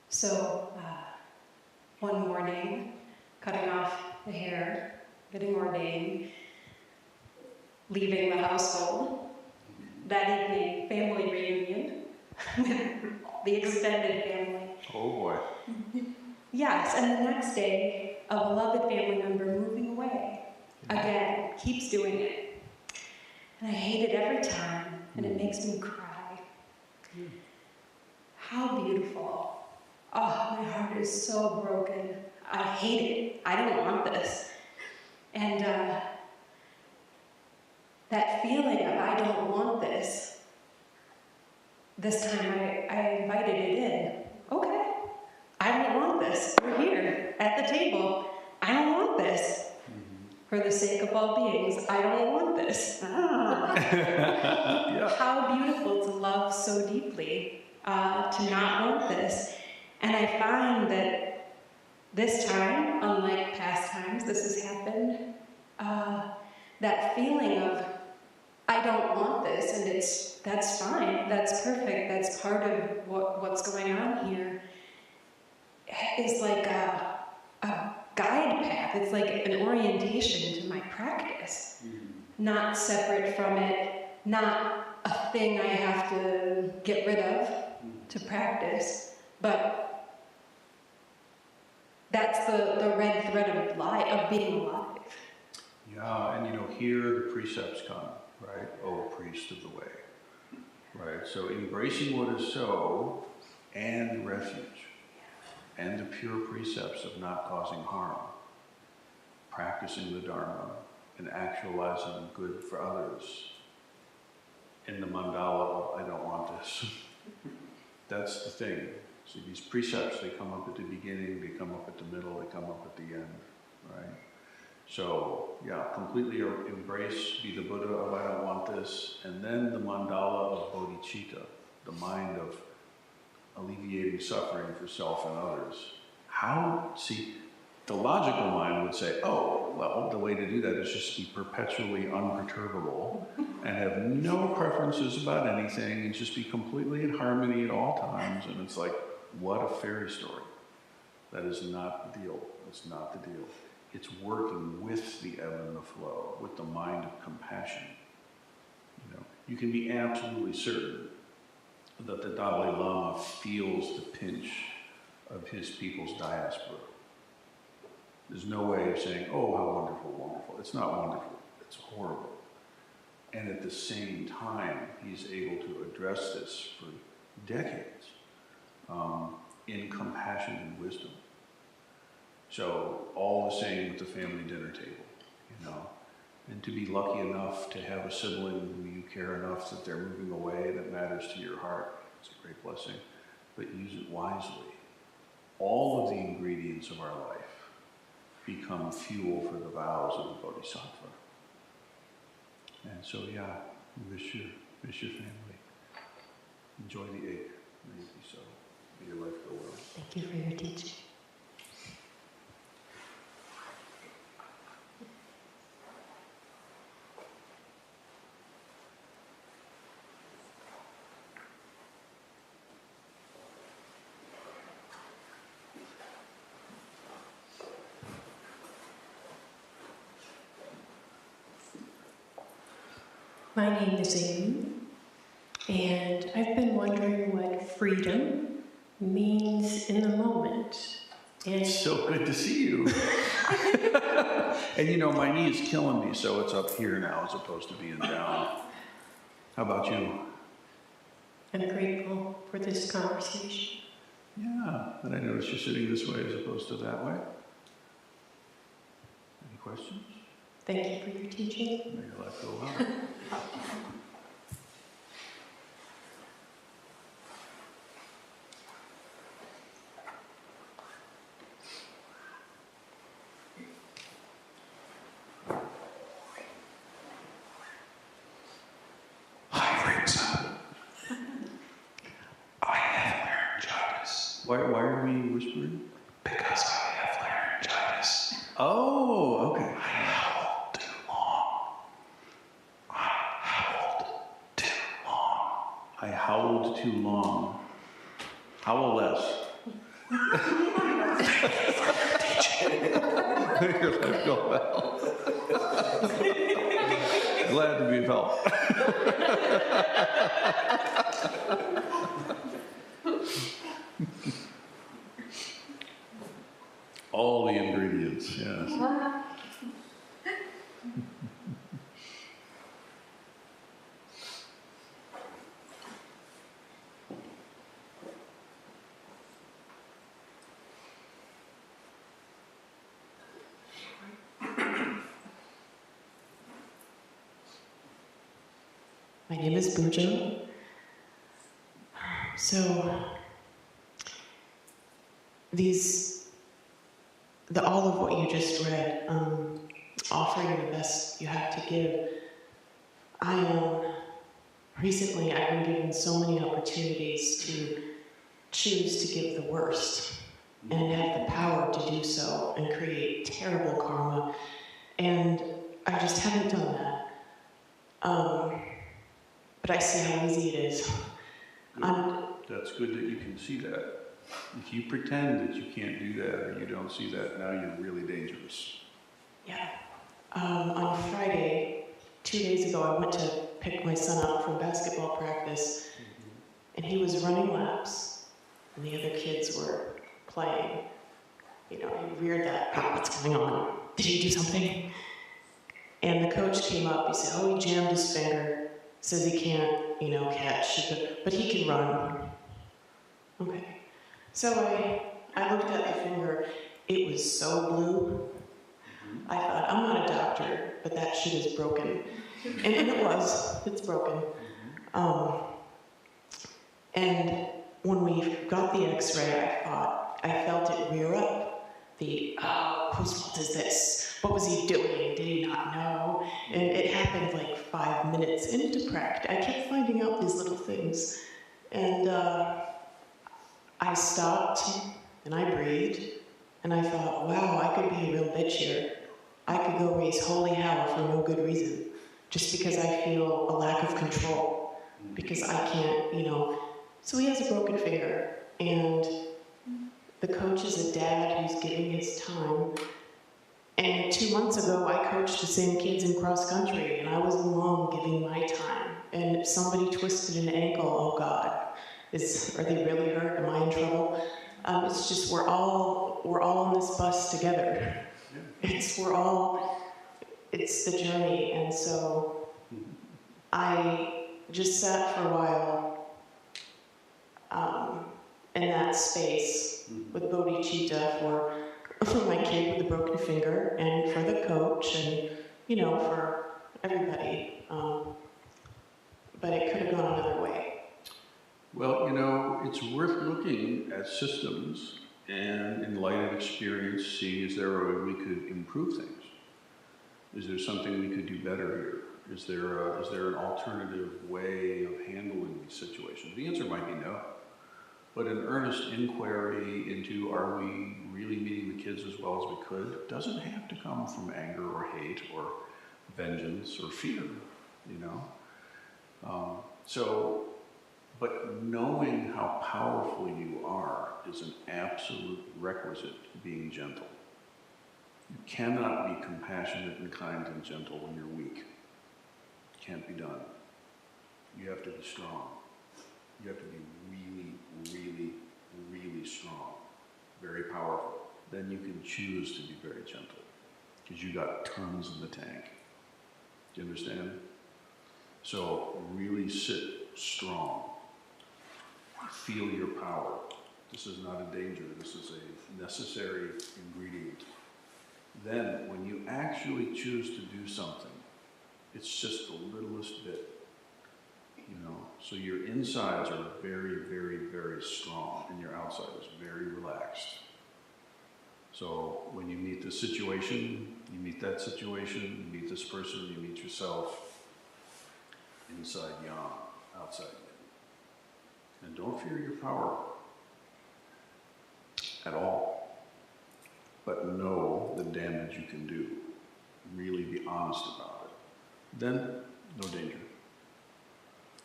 So, one morning, cutting off the hair, getting ordained, leaving the household. That evening, family reunion with the extended family. Oh boy. Yes, and the next day, a beloved family member moving away. Again, keeps doing it. And I hate it every time, and it makes me cry. How beautiful. Oh, my heart is so broken. I hate it. I don't want this. And that feeling of I don't want this, this time I invited it in. Okay, I don't want this. We're here at the table. I don't want this. For the sake of all beings, I don't want this. Yeah. How beautiful to love so deeply, to not want this. And I find that this time, unlike past times this has happened, that feeling of I don't want this, and that's fine, that's perfect, that's part of what's going on here, is like a guide path. It's like an orientation to my practice, not separate from it, not a thing I have to get rid of to practice, but that's the red thread of being alive. Yeah, and here the precepts come, right? Oh, priest of the way, right? So embracing what is so, and refuge, and the pure precepts of not causing harm, practicing the Dharma, and actualizing good for others in the mandala of I don't want this. That's the thing. See, these precepts, they come up at the beginning, they come up at the middle, they come up at the end, right? So, yeah, completely embrace, be the Buddha of I don't want this, and then the mandala of bodhicitta, the mind of alleviating suffering for self and others. See, the logical mind would say, oh, well, the way to do that is just be perpetually unperturbable and have no preferences about anything and just be completely in harmony at all times. And it's like, what a fairy story. That is not the deal. It's not the deal. It's working with the ebb and the flow, with the mind of compassion. You can be absolutely certain that the Dalai Lama feels the pinch of his people's diaspora. There's no way of saying, oh, how wonderful, wonderful. It's not wonderful, it's horrible. And at the same time, he's able to address this for decades in compassion and wisdom. So all the same with the family dinner table, and to be lucky enough to have a sibling who you care enough that they're moving away, that matters to your heart. It's a great blessing, but use it wisely. All of the ingredients of our life become fuel for the vows of the Bodhisattva. And so, yeah, miss your family. Enjoy the ache. May it be so. May your life go well. Thank you for your teaching. My name is Amy, and I've been wondering what freedom means in the moment. And It's so good to see you. And my knee is killing me, so it's up here now as opposed to being down. How about you? I'm grateful for this conversation. Yeah, and I notice you're sitting this way as opposed to that way. Any questions? Thank you for your teaching. May your life go well. Why are we whispering? Because I have laryngitis. Oh, okay. I howled too long. I howled too long. I howled too long. Howl less. Your life go well. Glad to be of help. All the ingredients, yes. My name is Bujo. So, all of what you just read, offering the best you have to give. Recently I've been given so many opportunities to choose to give the worst and have the power to do so and create terrible karma. And I just haven't done that. But I see how easy it is. That's good that you can see that. If you pretend that you can't do that or you don't see that, now you're really dangerous. Yeah. On Friday, 2 days ago, I went to pick my son up from basketball practice, and he was running laps, and the other kids were playing. You know, he reared that, what's going on? Did he do something? And the coach came up, he said, oh, he jammed his finger, says he can't, catch, but he can run. Okay. So I looked at the finger, it was so blue. I thought, I'm not a doctor, but that shit is broken. And it's broken. And when we got the x-ray, I felt it rear up. Whose fault is this? What was he doing? Did he not know? And it happened like 5 minutes into practice. I kept finding out these little things. And I stopped, and I breathed, and I thought, wow, I could be a real bitch here. I could go raise holy hell for no good reason, just because I feel a lack of control, because I can't, So he has a broken finger, and the coach is a dad who's giving his time. And 2 months ago, I coached the same kids in cross country, and I was alone giving my time. And if somebody twisted an ankle, oh God, are they really hurt? Am I in trouble? It's just we're all on this bus together. It's the journey, and so I just sat for a while in that space with bodhicitta for my kid with the broken finger, and for the coach, and for everybody. But it could have gone another way. Well, it's worth looking at systems and, in light of experience, see is there a way we could improve things? Is there something we could do better here? Is there an alternative way of handling these situations? The answer might be no. But an earnest inquiry into are we really meeting the kids as well as we could doesn't have to come from anger or hate or vengeance or fear, But knowing how powerful you are is an absolute requisite to being gentle. You cannot be compassionate and kind and gentle when you're weak. It can't be done. You have to be strong. You have to be really, really, really strong, very powerful. Then you can choose to be very gentle because you got tons in the tank. Do you understand? So really sit strong. Feel your power. This is not a danger. This is a necessary ingredient. Then, when you actually choose to do something, it's just the littlest bit, So your insides are very, very, very strong, and your outside is very relaxed. So when you meet this situation, you meet that situation, you meet this person, you meet yourself, inside yang, outside yin. And don't fear your power at all, but know the damage you can do. Really be honest about it. Then, no danger.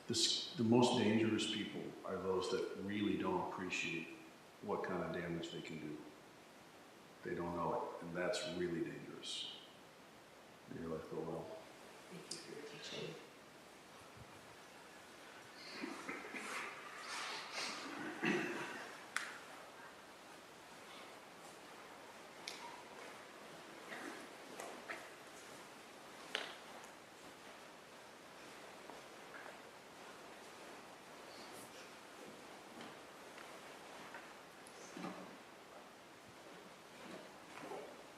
the most dangerous people are those that really don't appreciate what kind of damage they can do. They don't know it, and that's really dangerous. May your life go well. Thank you for your teaching.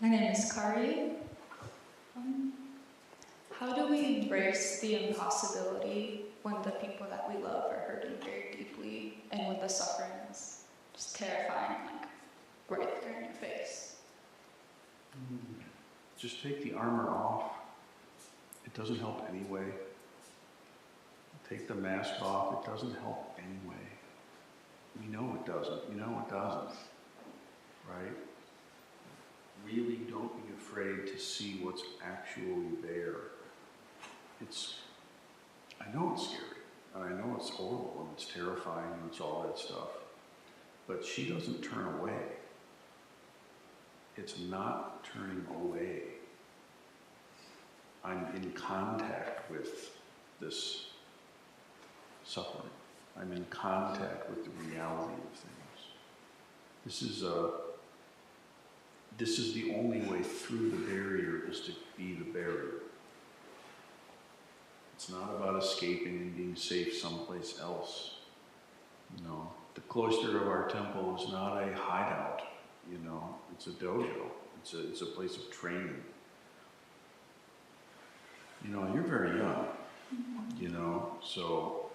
My name is Kari. How do we embrace the impossibility when the people that we love are hurting very deeply and when the suffering is just terrifying, like right there in your face? Just take the armor off. It doesn't help anyway. Take the mask off. It doesn't help anyway. We know it doesn't. You know it doesn't. Right? Really don't be afraid to see what's actually there. I know it's scary, and I know it's horrible, and it's terrifying, and it's all that stuff. But she doesn't turn away. It's not turning away. I'm in contact with this suffering. I'm in contact with the reality of things. This is the only way through the barrier, is to be the barrier. It's not about escaping and being safe someplace else. No, the cloister of our temple is not a hideout. It's a dojo. It's a place of training. You're very young. So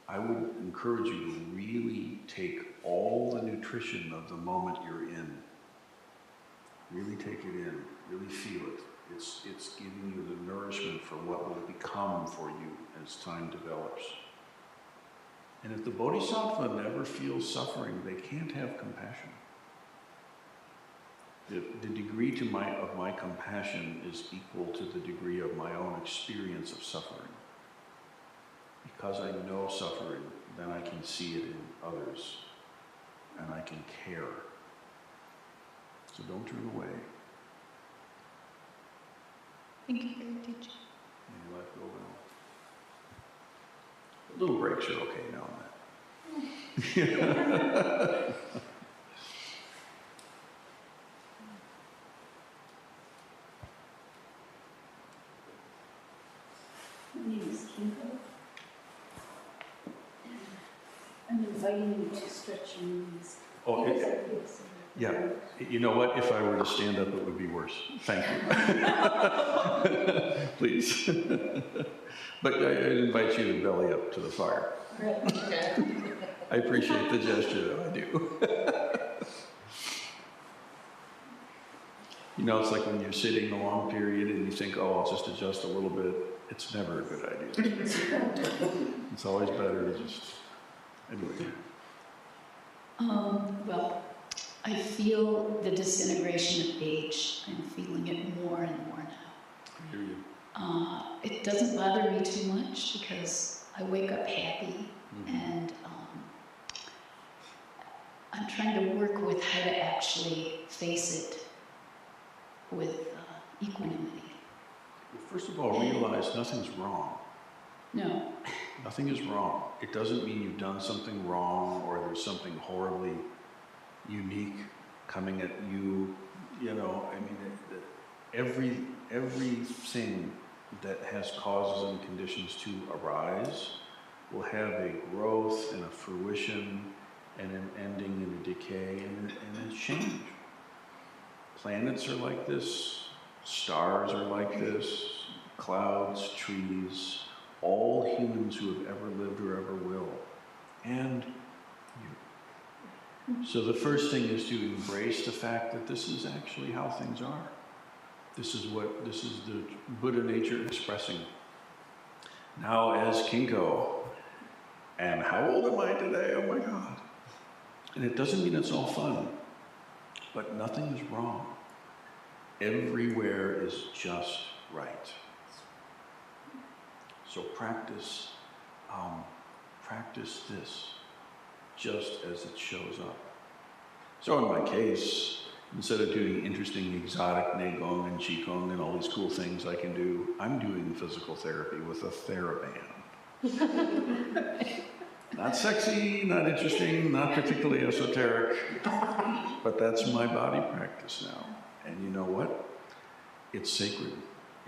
I would encourage you to really take all the nutrition of the moment you're in. Really take it in, really feel it. It's giving you the nourishment for what will become for you as time develops. And if the Bodhisattva never feels suffering, they can't have compassion. The degree of my compassion is equal to the degree of my own experience of suffering. Because I know suffering, then I can see it in others, and I can care. So don't turn away. Thank you for your teaching. May your life go well. Little breaks are okay now and then. My name is Kinko. I'm inviting you to stretch your knees. Oh, yeah. You know what? If I were to stand up, it would be worse. Thank you. Please. But I invite you to belly up to the fire. I appreciate the gesture, though. I do. It's like when you're sitting a long period and you think, oh, I'll just adjust a little bit. It's never a good idea. It's always better to just, anyway. Well, I feel the disintegration of age. I'm feeling it more and more now. I hear you. It doesn't bother me too much because I wake up happy, and I'm trying to work with how to actually face it with equanimity. Well, first of all, realize nothing's wrong. No. Nothing is wrong. It doesn't mean you've done something wrong or there's something horribly unique coming at you. Everything that has causes and conditions to arise will have a growth and a fruition and an ending and a decay and a change. Planets are like this, stars are like this, clouds, trees, all humans who have ever lived or ever will, and you. So the first thing is to embrace the fact that this is actually how things are. This is the Buddha nature expressing. Now as Kinko, and how old am I today? Oh my God. And it doesn't mean it's all fun, but nothing is wrong. Everywhere is just right. So practice practice this just as it shows up. So in my case, instead of doing interesting exotic Neigong and Qigong and all these cool things I can do, I'm doing physical therapy with a TheraBand. Not sexy, not interesting, not particularly esoteric, but that's my body practice now. And you know what? It's sacred.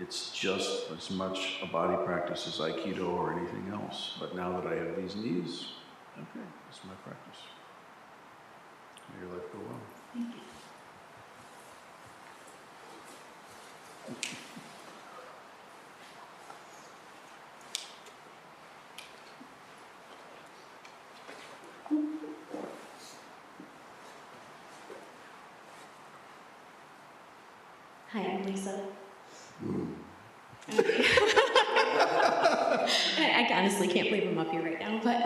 It's just as much a body practice as Aikido or anything else. But now that I have these knees, okay, it's my practice. May your life go well. Thank you. Hi, I'm Lisa. I honestly can't believe I'm up here right now, but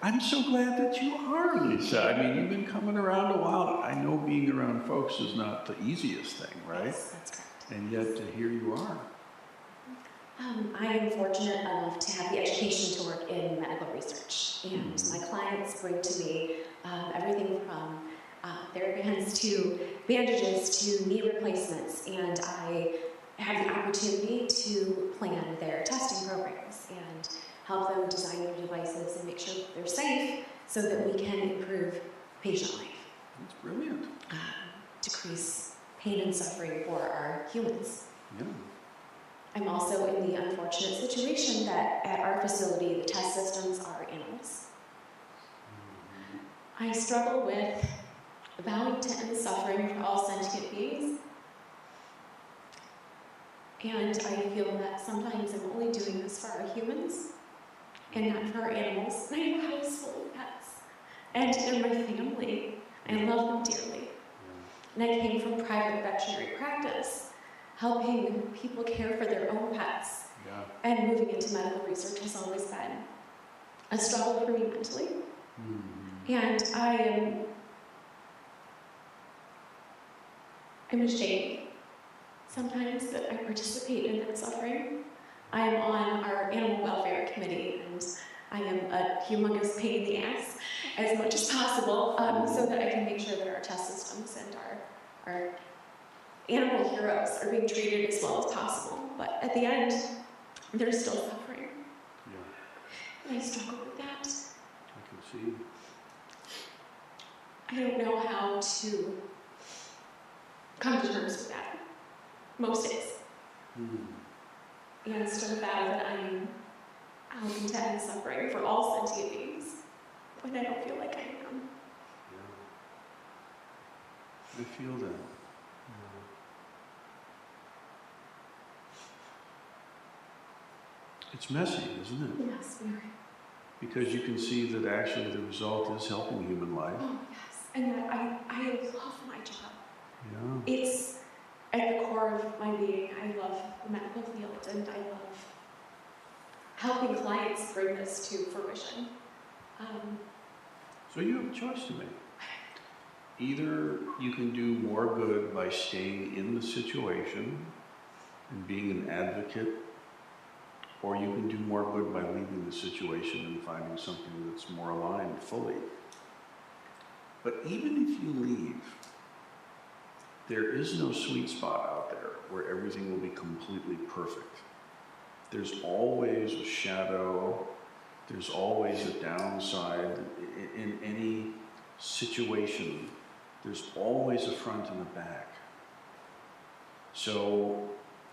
I'm so glad that you are, Lisa. I mean, you've been coming around a while. I know being around folks is not the easiest thing, right? yes, that's correct. And yet, here you are. I am fortunate enough to have the education to work in medical research, and my clients bring to me everything from TheraBands to bandages to knee replacements, and I have the opportunity to plan their testing programs and help them design their devices and make sure that they're safe so that we can improve patient life. That's brilliant. Decrease pain and suffering for our humans. Yeah. I'm also in the unfortunate situation that at our facility, the test systems are animals. I struggle with vowing to end suffering for all sentient beings. And I feel that sometimes I'm only doing this for our humans and not for our animals. And I have a house full of pets. And they're my family. I love them dearly. And I came from private veterinary practice, helping people care for their own pets. Yeah. And moving into medical research has always been a struggle for me mentally. And I'm ashamed sometimes that I participate in that suffering. I am on our animal welfare committee, and I am a humongous pain in the ass as much as possible, so that I can make sure that our test systems and our animal heroes are being treated as well as possible. But at the end, they're still suffering. Yeah. And I struggle with that. I can see. I don't know how to come to terms with that most days. And still vow that I'm helping to end suffering for all sentient beings when I don't feel like I am. Yeah. I feel that. It's messy, isn't it? Yes, very. Because you can see that actually the result is helping human life. Oh, yes. And that I love my job. Yeah. It's at the core of my being. I love the medical field, and I love helping clients bring this to fruition. So you have a choice to make. Either you can do more good by staying in the situation and being an advocate, or you can do more good by leaving the situation and finding something that's more aligned fully. But even if you leave, there is no sweet spot out there where everything will be completely perfect. There's always a shadow, there's always a downside. In any situation, there's always a front and a back. So,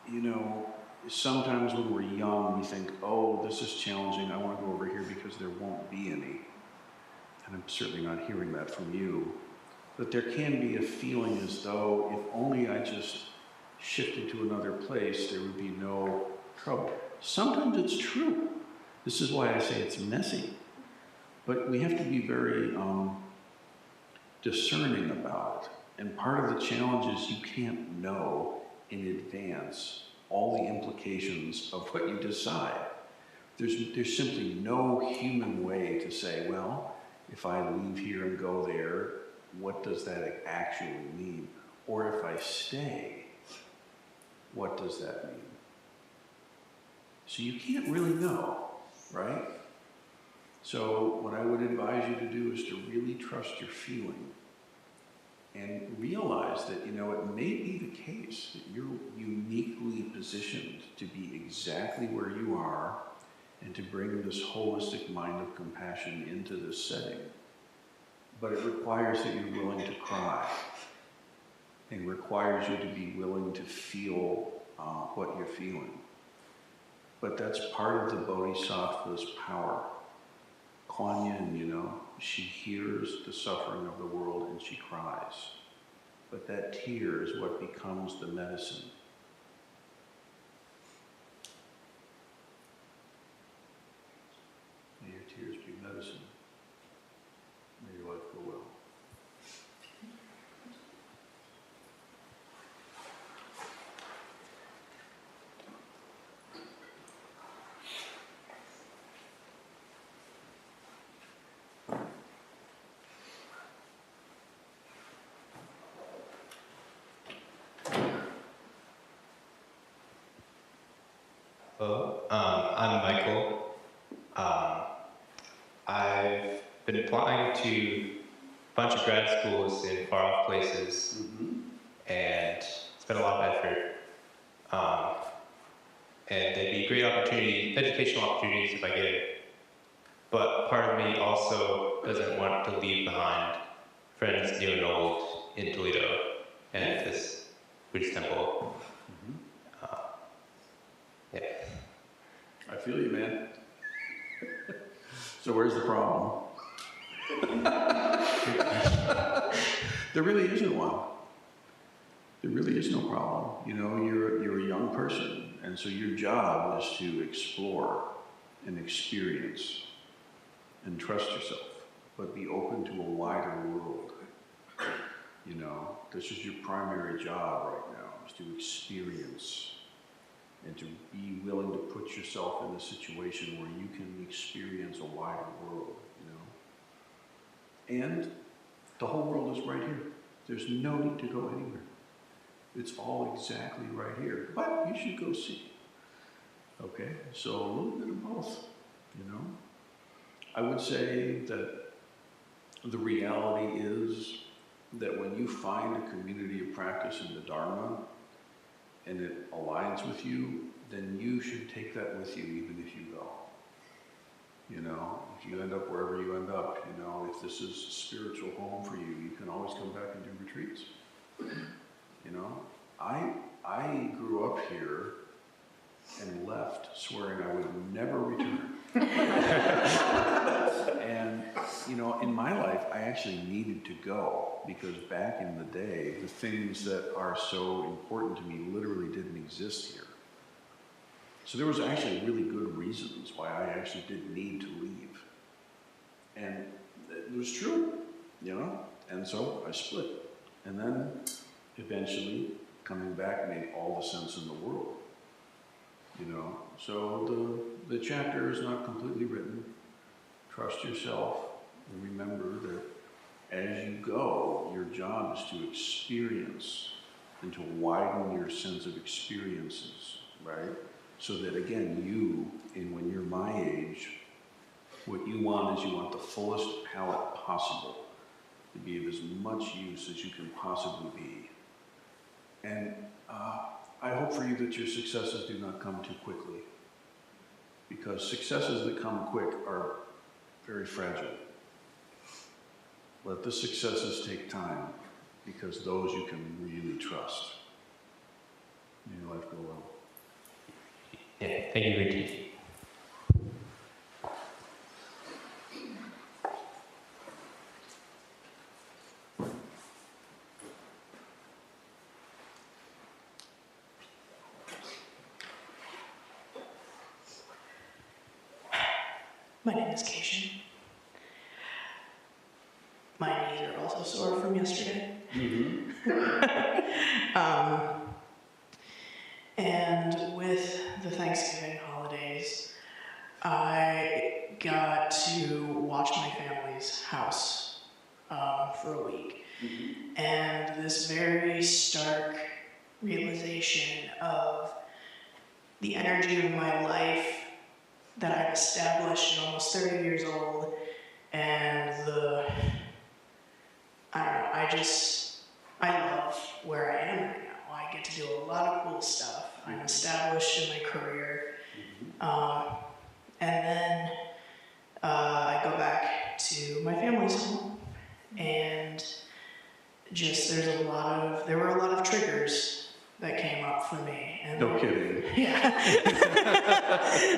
you know, sometimes when we're young, we think, oh, this is challenging, I want to go over here because there won't be any. And I'm certainly not hearing that from you. But there can be a feeling as though if only I just shifted to another place, there would be no trouble. Sometimes it's true. This is why I say it's messy. But we have to be very discerning about it. And part of the challenge is you can't know in advance all the implications of what you decide. There's simply no human way to say, well, if I leave here and go there, what does that actually mean? Or if I stay, what does that mean? So you can't really know, right? So what I would advise you to do is to really trust your feeling and realize that, it may be the case that you're uniquely positioned to be exactly where you are and to bring this holistic mind of compassion into this setting. But it requires that you're willing to cry, and requires you to be willing to feel what you're feeling. But that's part of the Bodhisattva's power. Kuan Yin, she hears the suffering of the world and she cries. But that tear is what becomes the medicine. May your tears be medicine. May your life go well. Hello, I'm Michael. I've been applying to a bunch of grad schools in far-off places, and it's been a lot of effort. And they'd be great educational opportunities if I get it. But part of me also doesn't want to leave behind friends new and old in Toledo and this Buddhist temple. Yeah. I feel you, man. So where's the problem? There really isn't one. There really is no problem. You're a young person, and so your job is to explore and experience and trust yourself, but be open to a wider world. This is your primary job right now, is to experience and to be willing to put yourself in a situation where you can experience a wider world, And the whole world is right here. There's no need to go anywhere. It's all exactly right here, but you should go see. Okay, so a little bit of both, I would say that the reality is that when you find a community of practice in the Dharma, and it aligns with you, then you should take that with you even if you go. If you end up wherever you end up, if this is a spiritual home for you, you can always come back and do retreats. I grew up here and left swearing I would never return. And, in my life, I actually needed to go because back in the day, the things that are so important to me literally didn't exist here. So there was actually really good reasons why I actually did need to leave. And it was true, and so I split. And then eventually coming back made all the sense in the world, So the chapter is not completely written. Trust yourself and remember that as you go, your job is to experience and to widen your sense of experiences, right? So that again, when you're my age, what you want is you want the fullest palette possible to be of as much use as you can possibly be. And I hope for you that your successes do not come too quickly, because successes that come quick are very fragile. Let the successes take time, because those you can really trust. May your life go well. Yeah, thank you for teaching. My name is Keishan. My knees are also sore from yesterday. And with the Thanksgiving holidays, I got to watch my family's house for a week. And this very stark realization of the energy of my life that I've established at almost 30 years old, and I love where I am right now. I get to do a lot of cool stuff. I'm established in my career. And then I go back to my family's home, and there were a lot of triggers that came up for me. And No kidding. Yeah.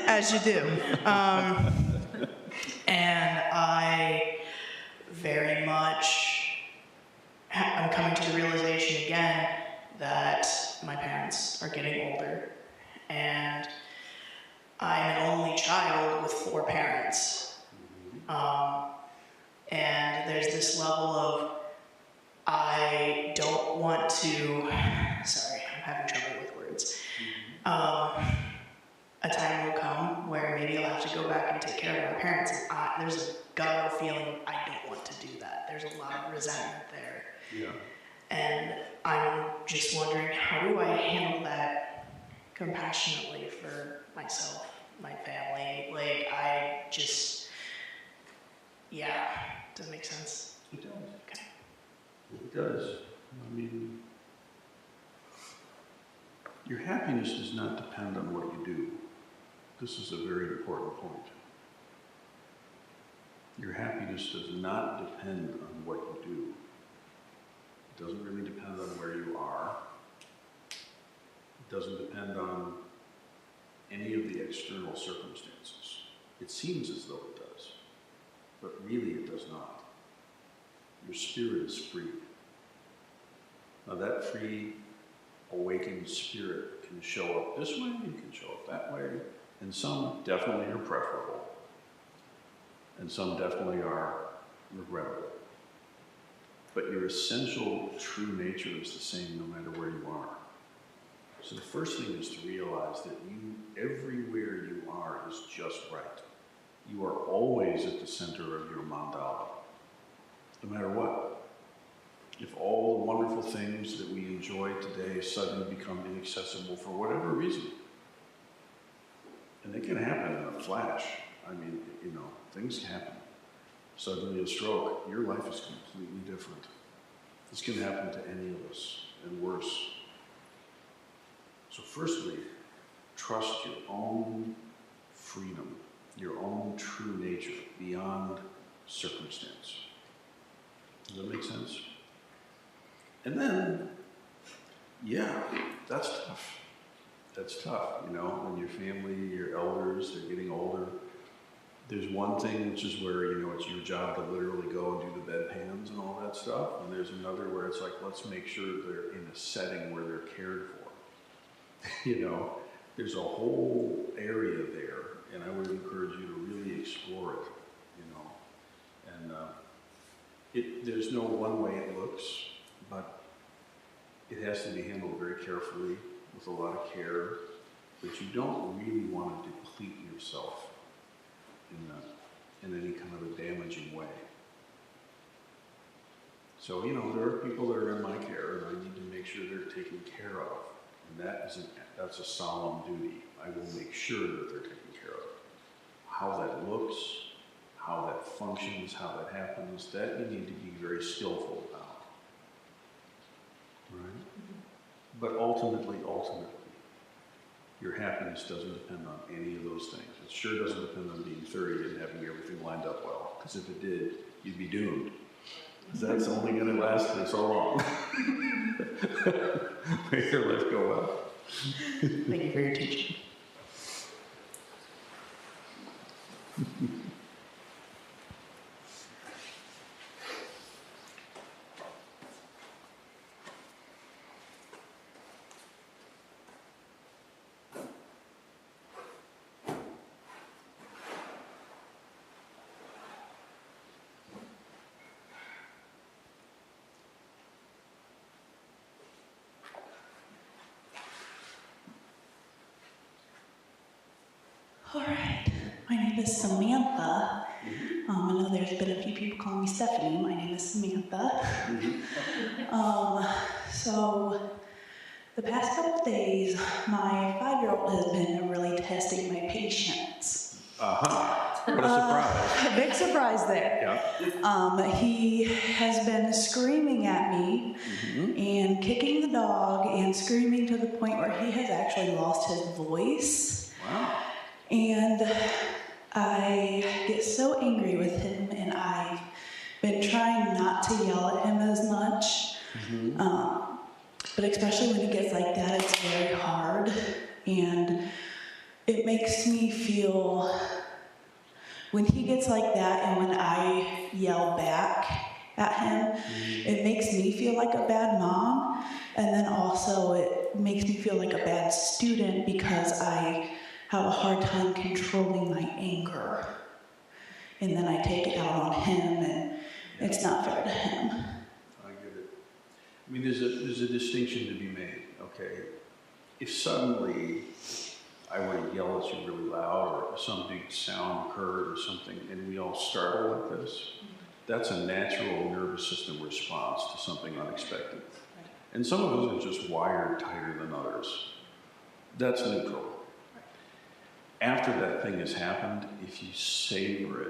As you do. And I very much, I'm coming to the realization again that my parents are getting older, and I'm an only child with 4 parents. And there's this level of, I don't want to, sorry, I'm having trouble with words. A time will come where maybe I'll have to go back and take care of my parents. And there's a guttural feeling I don't want to do that. There's a lot of resentment there. Yeah. And I'm just wondering, how do I handle that compassionately for myself, my family? Does it make sense? It does. Okay. It does. I mean, your happiness does not depend on what you do. This is a very important point. Your happiness does not depend on what you do. It doesn't really depend on where you are. It doesn't depend on any of the external circumstances. It seems as though it does, but really it does not. Your spirit is free. Now that free, awakened spirit can show up this way, it can show up that way, and some definitely are preferable, and some definitely are regrettable. But your essential true nature is the same no matter where you are. So the first thing is to realize that everywhere you are is just right. You are always at the center of your mandala, no matter what. If all the wonderful things that we enjoy today suddenly become inaccessible for whatever reason, and it can happen in a flash. I mean, things can happen. Suddenly a stroke, your life is completely different. This can happen to any of us, and worse. So firstly, trust your own freedom, your own true nature, beyond circumstance. Does that make sense? And then, yeah, that's tough. That's tough, when your family, your elders, they're getting older. There's one thing which is where, it's your job to literally go and do the bedpans and all that stuff. And there's another where it's like, let's make sure they're in a setting where they're cared for. There's a whole area there, and I would encourage you to really explore it, And there's no one way it looks, but it has to be handled very carefully with a lot of care. But you don't really want to deplete yourself in any kind of a damaging way. So, there are people that are in my care, and I need to make sure they're taken care of. And that's a solemn duty. I will make sure that they're taken care of. How that looks, how that functions, how that happens, that you need to be very skillful about. Right? But ultimately, your happiness doesn't depend on any of those things. It sure doesn't depend on being 30 and having everything lined up well. Because if it did, you'd be doomed. Because that's only going to last for so long. Make your life go well. Thank you for your teaching. All right, my name is Samantha. I know there's been a few people calling me Stephanie. My name is Samantha. So the past couple of days, my 5-year-old has been really testing my patience. What a surprise. Big surprise there. Yeah. He has been screaming at me and kicking the dog and screaming to the point where he has actually lost his voice. Wow. And I get so angry with him, and I've been trying not to yell at him as much. But especially when he gets like that, it's very hard. And it makes me feel, when he gets like that and when I yell back at him, it makes me feel like a bad mom. And then also it makes me feel like a bad student because I have a hard time controlling my anger. And then I take it out on him, and it's not fair to him. I get it. I mean, there's a distinction to be made, okay? If suddenly I were to yell at you really loud, or some big sound occurred or something, and we all startle like this, that's a natural nervous system response to something unexpected. And some of us are just wired tighter than others. That's neutral. After that thing has happened, if you savor it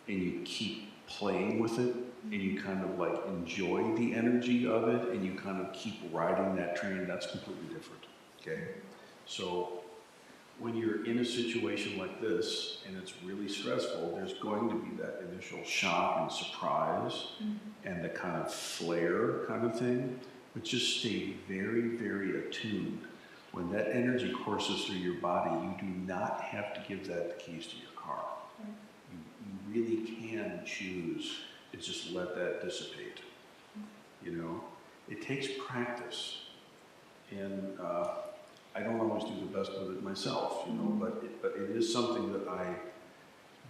and you keep playing with it and you kind of like enjoy the energy of it and you kind of keep riding that train, that's completely different, okay? So when you're in a situation like this and it's really stressful, there's going to be that initial shock and surprise and the kind of flare kind of thing, but just stay very, very attuned. When that energy courses through your body, you do not have to give that the keys to your car. You really can choose to just let that dissipate. You know, it takes practice, and I don't always do the best with it myself. You know, but it is something that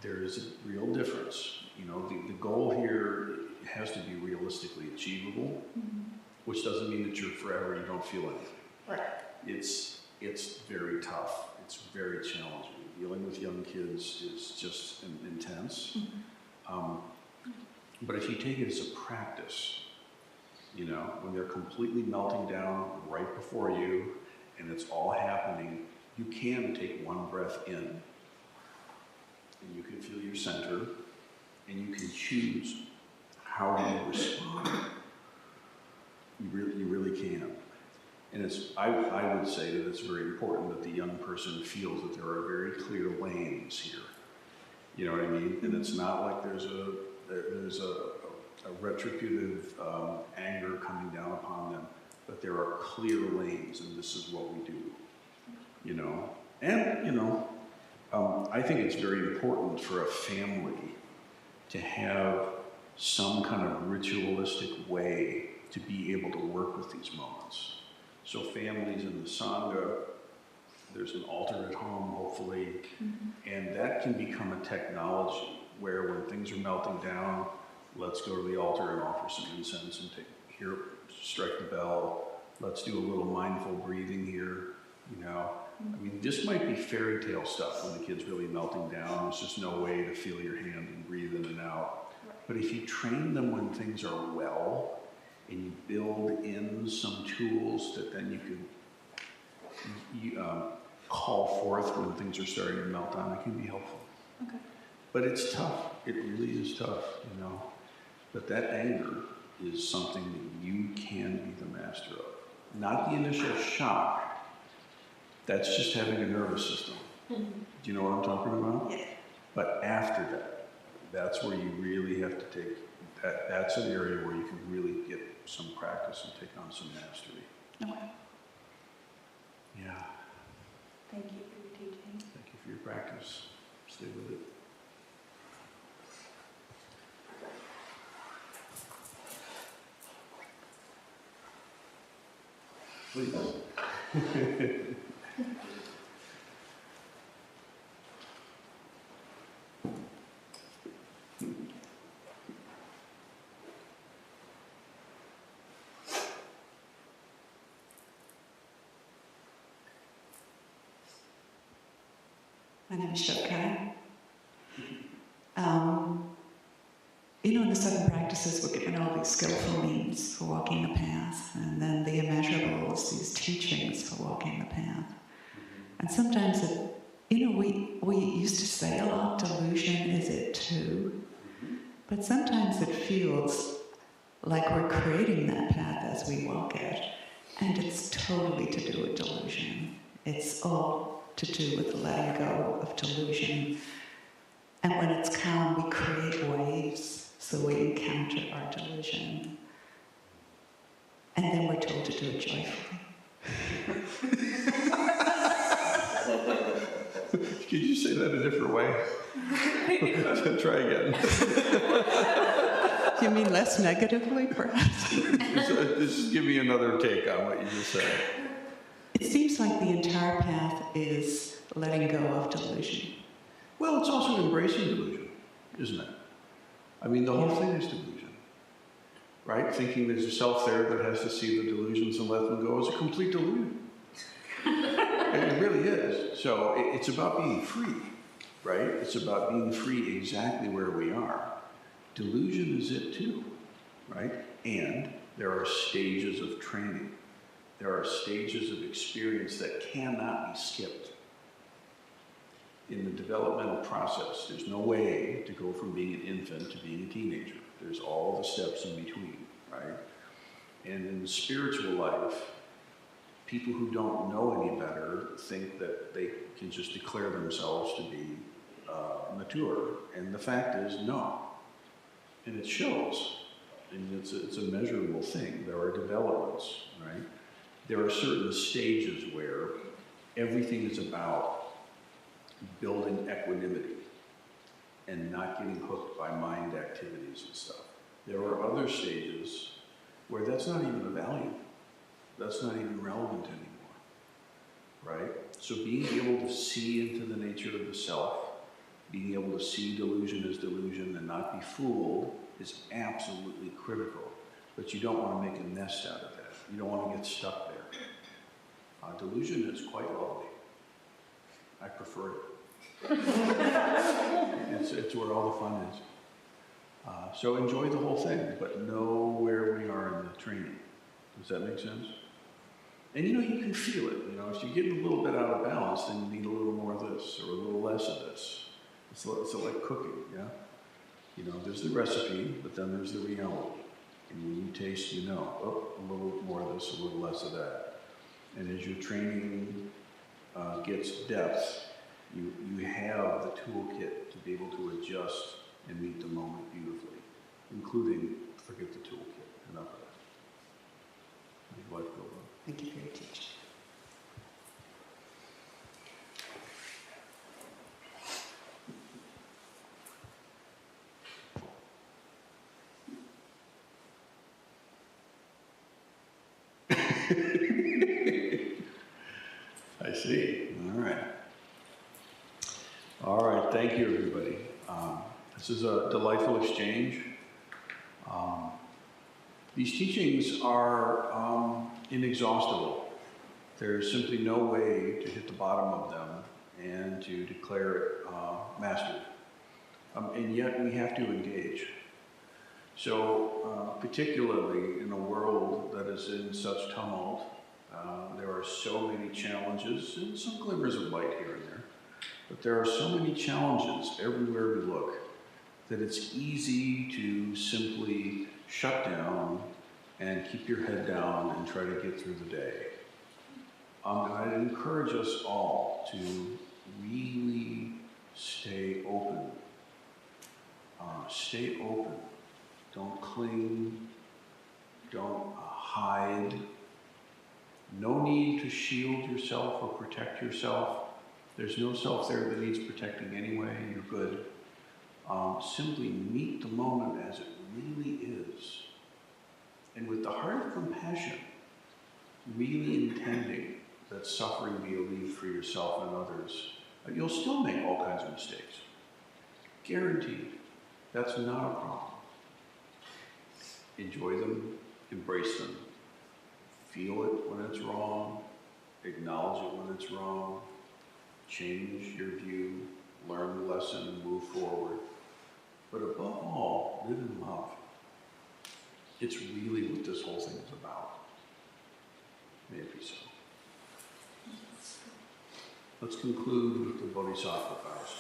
there is a real difference. You know, the goal here has to be realistically achievable, which doesn't mean that you're forever you don't feel anything. Right. It's very tough. It's very challenging. Dealing with young kids is just intense. But if you take it as a practice, you know, when they're completely melting down right before you and it's all happening, you can take one breath in and you can feel your center and you can choose how you respond. You really can. And I would say that it's very important that the young person feels that there are very clear lanes here. You know what I mean? And it's not like there's a retributive anger coming down upon them, but there are clear lanes, and this is what we do. You know? And, you know, I think it's very important for a family to have some kind of ritualistic way to be able to work with these moments. So families in the Sangha, there's an altar at home, hopefully, and that can become a technology where when things are melting down, let's go to the altar and offer some incense and strike the bell. Let's do a little mindful breathing here, you know. I mean, this might be fairy tale stuff when the kid's really melting down. There's just no way to feel your hand and breathe in and out. But if you train them when things are well, and you build in some tools that then you can call forth when things are starting to melt down, it can be helpful. Okay. But it's tough. It really is tough, you know. But that anger is something that you can be the master of. Not the initial shock. That's just having a nervous system. Do you know what I'm talking about? Yeah. But after that, that's where you really have to take, that's an area where you can really get some practice and take on some mastery. Okay. Yeah. Thank you for your teaching. Thank you for your practice. Stay with it. Please. My name is Shokai. You know, in the 7 practices, we're given all these skillful means for walking the path, and then the immeasurables, these teachings for walking the path. And sometimes we used to say a lot, delusion is it too? But sometimes it feels like we're creating that path as we walk it. And it's totally to do with delusion. It's all to do with letting go of delusion. And when it's calm, we create waves so we encounter our delusion. And then we're told to do it joyfully. Could you say that a different way? Try again. You mean less negatively, perhaps? Just give me another take on what you just said. It seems like the entire path is letting go of delusion. Well, it's also embracing delusion, isn't it? I mean, the whole thing is delusion, right? Thinking there's a self there that has to see the delusions and let them go is a complete delusion. It really is. So it's about being free, right? It's about being free exactly where we are. Delusion is it too, right? And there are stages of training. There are stages of experience that cannot be skipped. In the developmental process, there's no way to go from being an infant to being a teenager. There's all the steps in between, right? And in the spiritual life, people who don't know any better think that they can just declare themselves to be mature. And the fact is, no. And it shows. And it's a measurable thing. There are developments, right? There are certain stages where everything is about building equanimity and not getting hooked by mind activities and stuff. There are other stages where that's not even a value. That's not even relevant anymore, right? So being able to see into the nature of the self, being able to see delusion as delusion and not be fooled is absolutely critical. But you don't want to make a nest out of that. You don't want to get stuck there. Delusion is quite lovely. I prefer it. It's where all the fun is. So enjoy the whole thing, but know where we are in the training. Does that make sense? And you can feel it. If you're getting a little bit out of balance, then you need a little more of this or a little less of this. It's like cooking, yeah? There's the recipe, but then there's the reality. And when you taste, a little more of this, a little less of that. And as your training gets depth, you have the toolkit to be able to adjust and meet the moment beautifully, including forget the toolkit. Enough of that. Make life go well. Thank you for your teaching. I see. All right. Thank you, everybody. This is a delightful exchange. These teachings are inexhaustible. There's simply no way to hit the bottom of them and to declare it mastered. And yet we have to engage. So particularly in a world that is in such tumult, there are so many challenges and some glimmers of light here and there, but there are so many challenges everywhere we look that it's easy to simply shut down and keep your head down and try to get through the day. And I'd encourage us all to really stay open. Stay open. Don't cling. Don't hide. No need to shield yourself or protect yourself. There's no self there that needs protecting anyway. You're good. Simply meet the moment as it really is. And with the heart of compassion, really intending that suffering be relieved for yourself and others, you'll still make all kinds of mistakes. Guaranteed. That's not a problem. Enjoy them, embrace them. Feel it when it's wrong, acknowledge it when it's wrong, change your view, learn the lesson, and move forward. But above all, live in love. It's really what this whole thing is about. May it be so. Let's conclude with the Bodhisattva vows.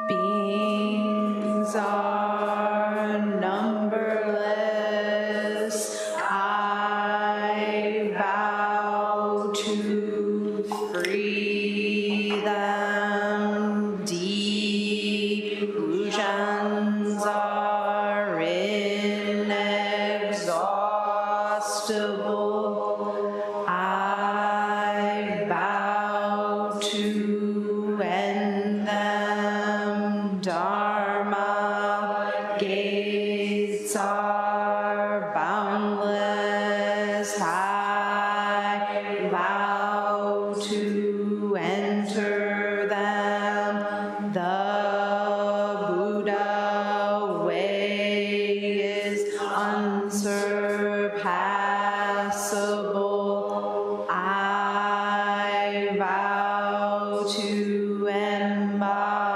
Beings are numberless. I vow to free them. Delusions are inexhaustible. I vow to end them. Dharma gates are boundless. I vow to enter them. The Buddha way is unsurpassable. I vow to embody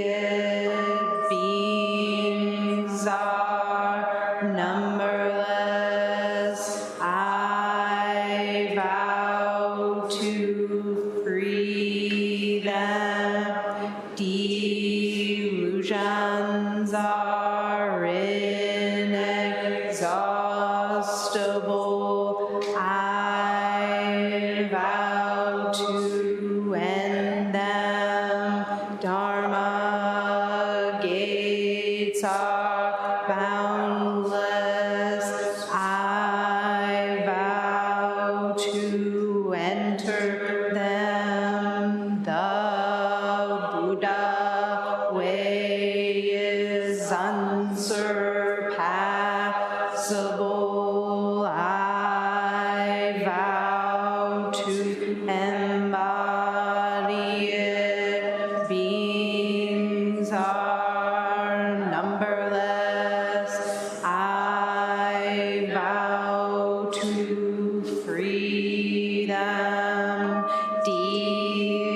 it. Beings are numberless. I vow to free them. Delusions are inexhaustible. I vow to end them. Dharma gates are boundless. I vow to enter them. The Buddha way is unsurpassable. I vow to embody it. Beings are numberless. I vow to free them.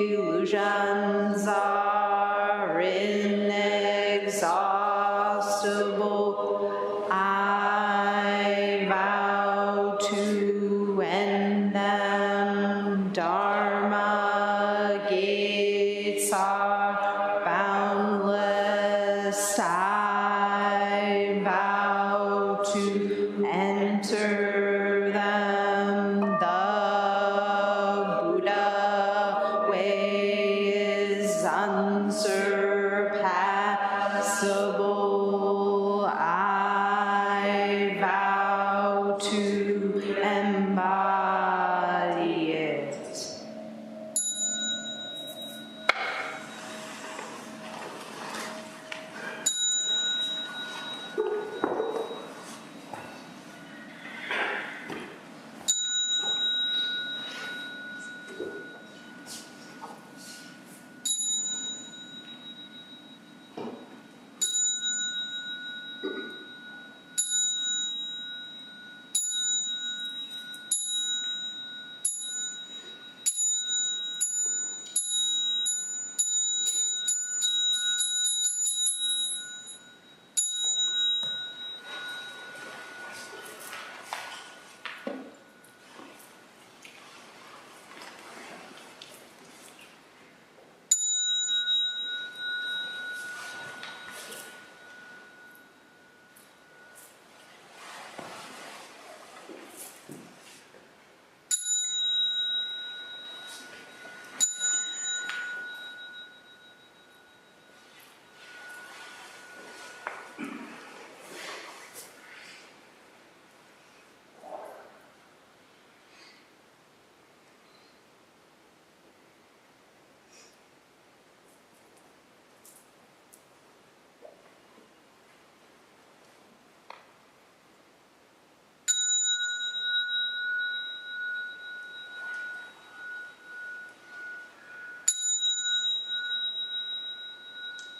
Delusions are inexhaustible. I vow to end them. Dharma gates are boundless. I vow to enter them. The Buddha way is unsurpassable. I vow to embody it.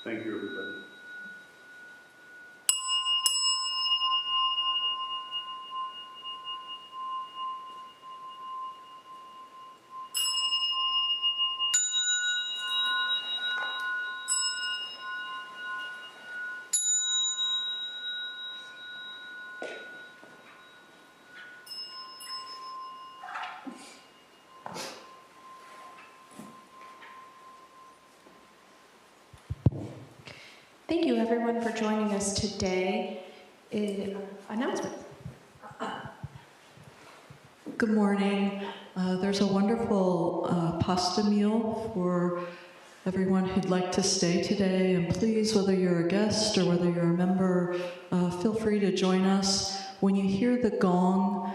Thank you, everybody. Thank you, everyone, for joining us today. Announcement. Good morning. There's a wonderful pasta meal for everyone who'd like to stay today. And please, whether you're a guest or whether you're a member, feel free to join us. When you hear the gong,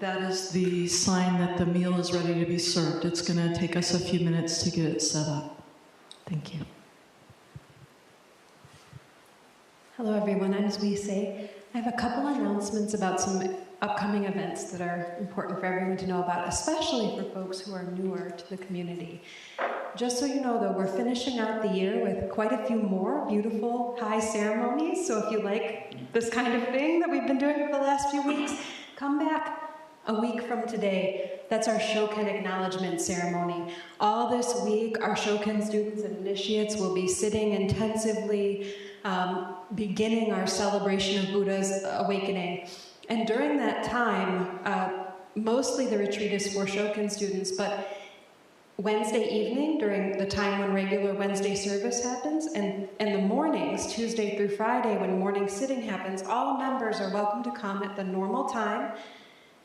that is the sign that the meal is ready to be served. It's going to take us a few minutes to get it set up. Thank you. Hello, everyone. I'm Louise. I have a couple announcements about some upcoming events that are important for everyone to know about, especially for folks who are newer to the community. Just so you know, though, we're finishing out the year with quite a few more beautiful high ceremonies. So if you like this kind of thing that we've been doing for the last few weeks, come back a week from today. That's our Shokin acknowledgement ceremony. All this week, our Shokin students and initiates will be sitting intensively, beginning our celebration of Buddha's awakening. And during that time, mostly the retreat is for Shokin students, but Wednesday evening, during the time when regular Wednesday service happens, and the mornings, Tuesday through Friday, when morning sitting happens, all members are welcome to come at the normal time.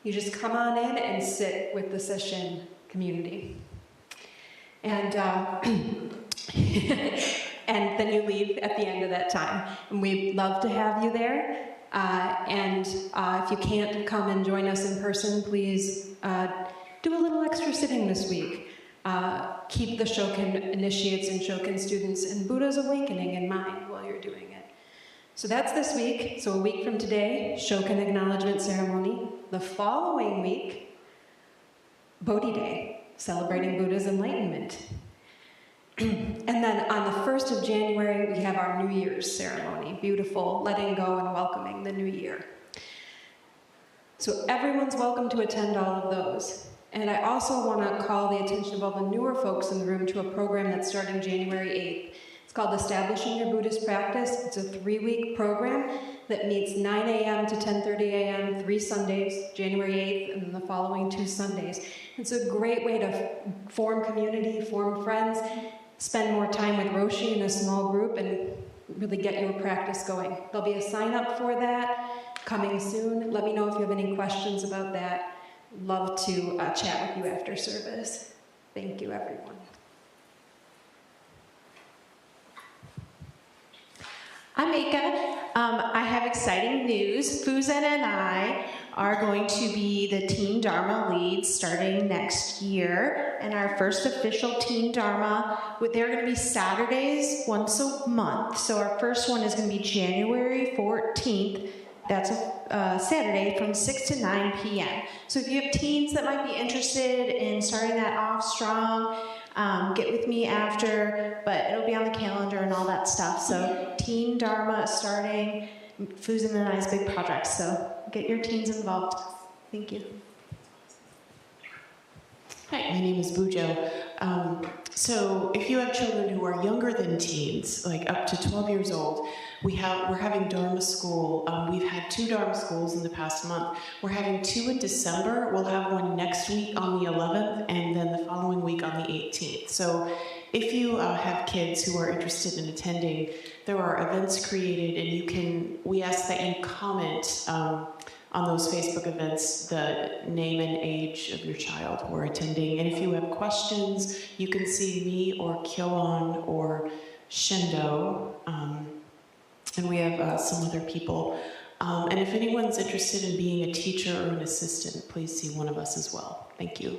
You just come on in and sit with the session community. And and then you leave at the end of that time. And we'd love to have you there. If you can't come and join us in person, please do a little extra sitting this week. Keep the Shokin initiates and Shokin students and Buddha's awakening in mind while you're doing it. So that's this week. So a week from today, Shokin acknowledgement ceremony. The following week, Bodhi Day, celebrating Buddha's enlightenment. And then on the 1st of January, we have our New Year's ceremony. Beautiful, letting go and welcoming the new year. So everyone's welcome to attend all of those. And I also want to call the attention of all the newer folks in the room to a program that's starting January 8th. It's called Establishing Your Buddhist Practice. It's a 3-week program that meets 9 a.m. to 10:30 a.m., 3 Sundays, January 8th, and then the following 2 Sundays. It's a great way to form community, form friends, spend more time with Roshi in a small group, and really get your practice going. There'll be a sign up for that coming soon. Let me know if you have any questions about that. Love to chat with you after service. Thank you, everyone. I'm Mika. I have exciting news. Fuzen and I are going to be the Teen Dharma leads starting next year. And our first official Teen Dharma, they're going to be Saturdays once a month. So our first one is going to be January 14th. That's a Saturday from 6 to 9 p.m. So if you have teens that might be interested in starting that off strong, get with me after, but it'll be on the calendar and all that stuff. So Teen Dharma starting, Fuzen and I's big project, so get your teens involved. Thank you. Hi, my name is Bujo. So if you have children who are younger than teens, like up to 12 years old, we're having Dharma school. We've had 2 Dharma schools in the past month. We're having 2 in December. We'll have one next week on the 11th, and then the following week on the 18th. So if you have kids who are interested in attending, there are events created, and we ask that you comment on those Facebook events the name and age of your child who are attending. And if you have questions, you can see me or Kyoan or Shendo. And we have some other people. And if anyone's interested in being a teacher or an assistant, please see one of us as well. Thank you.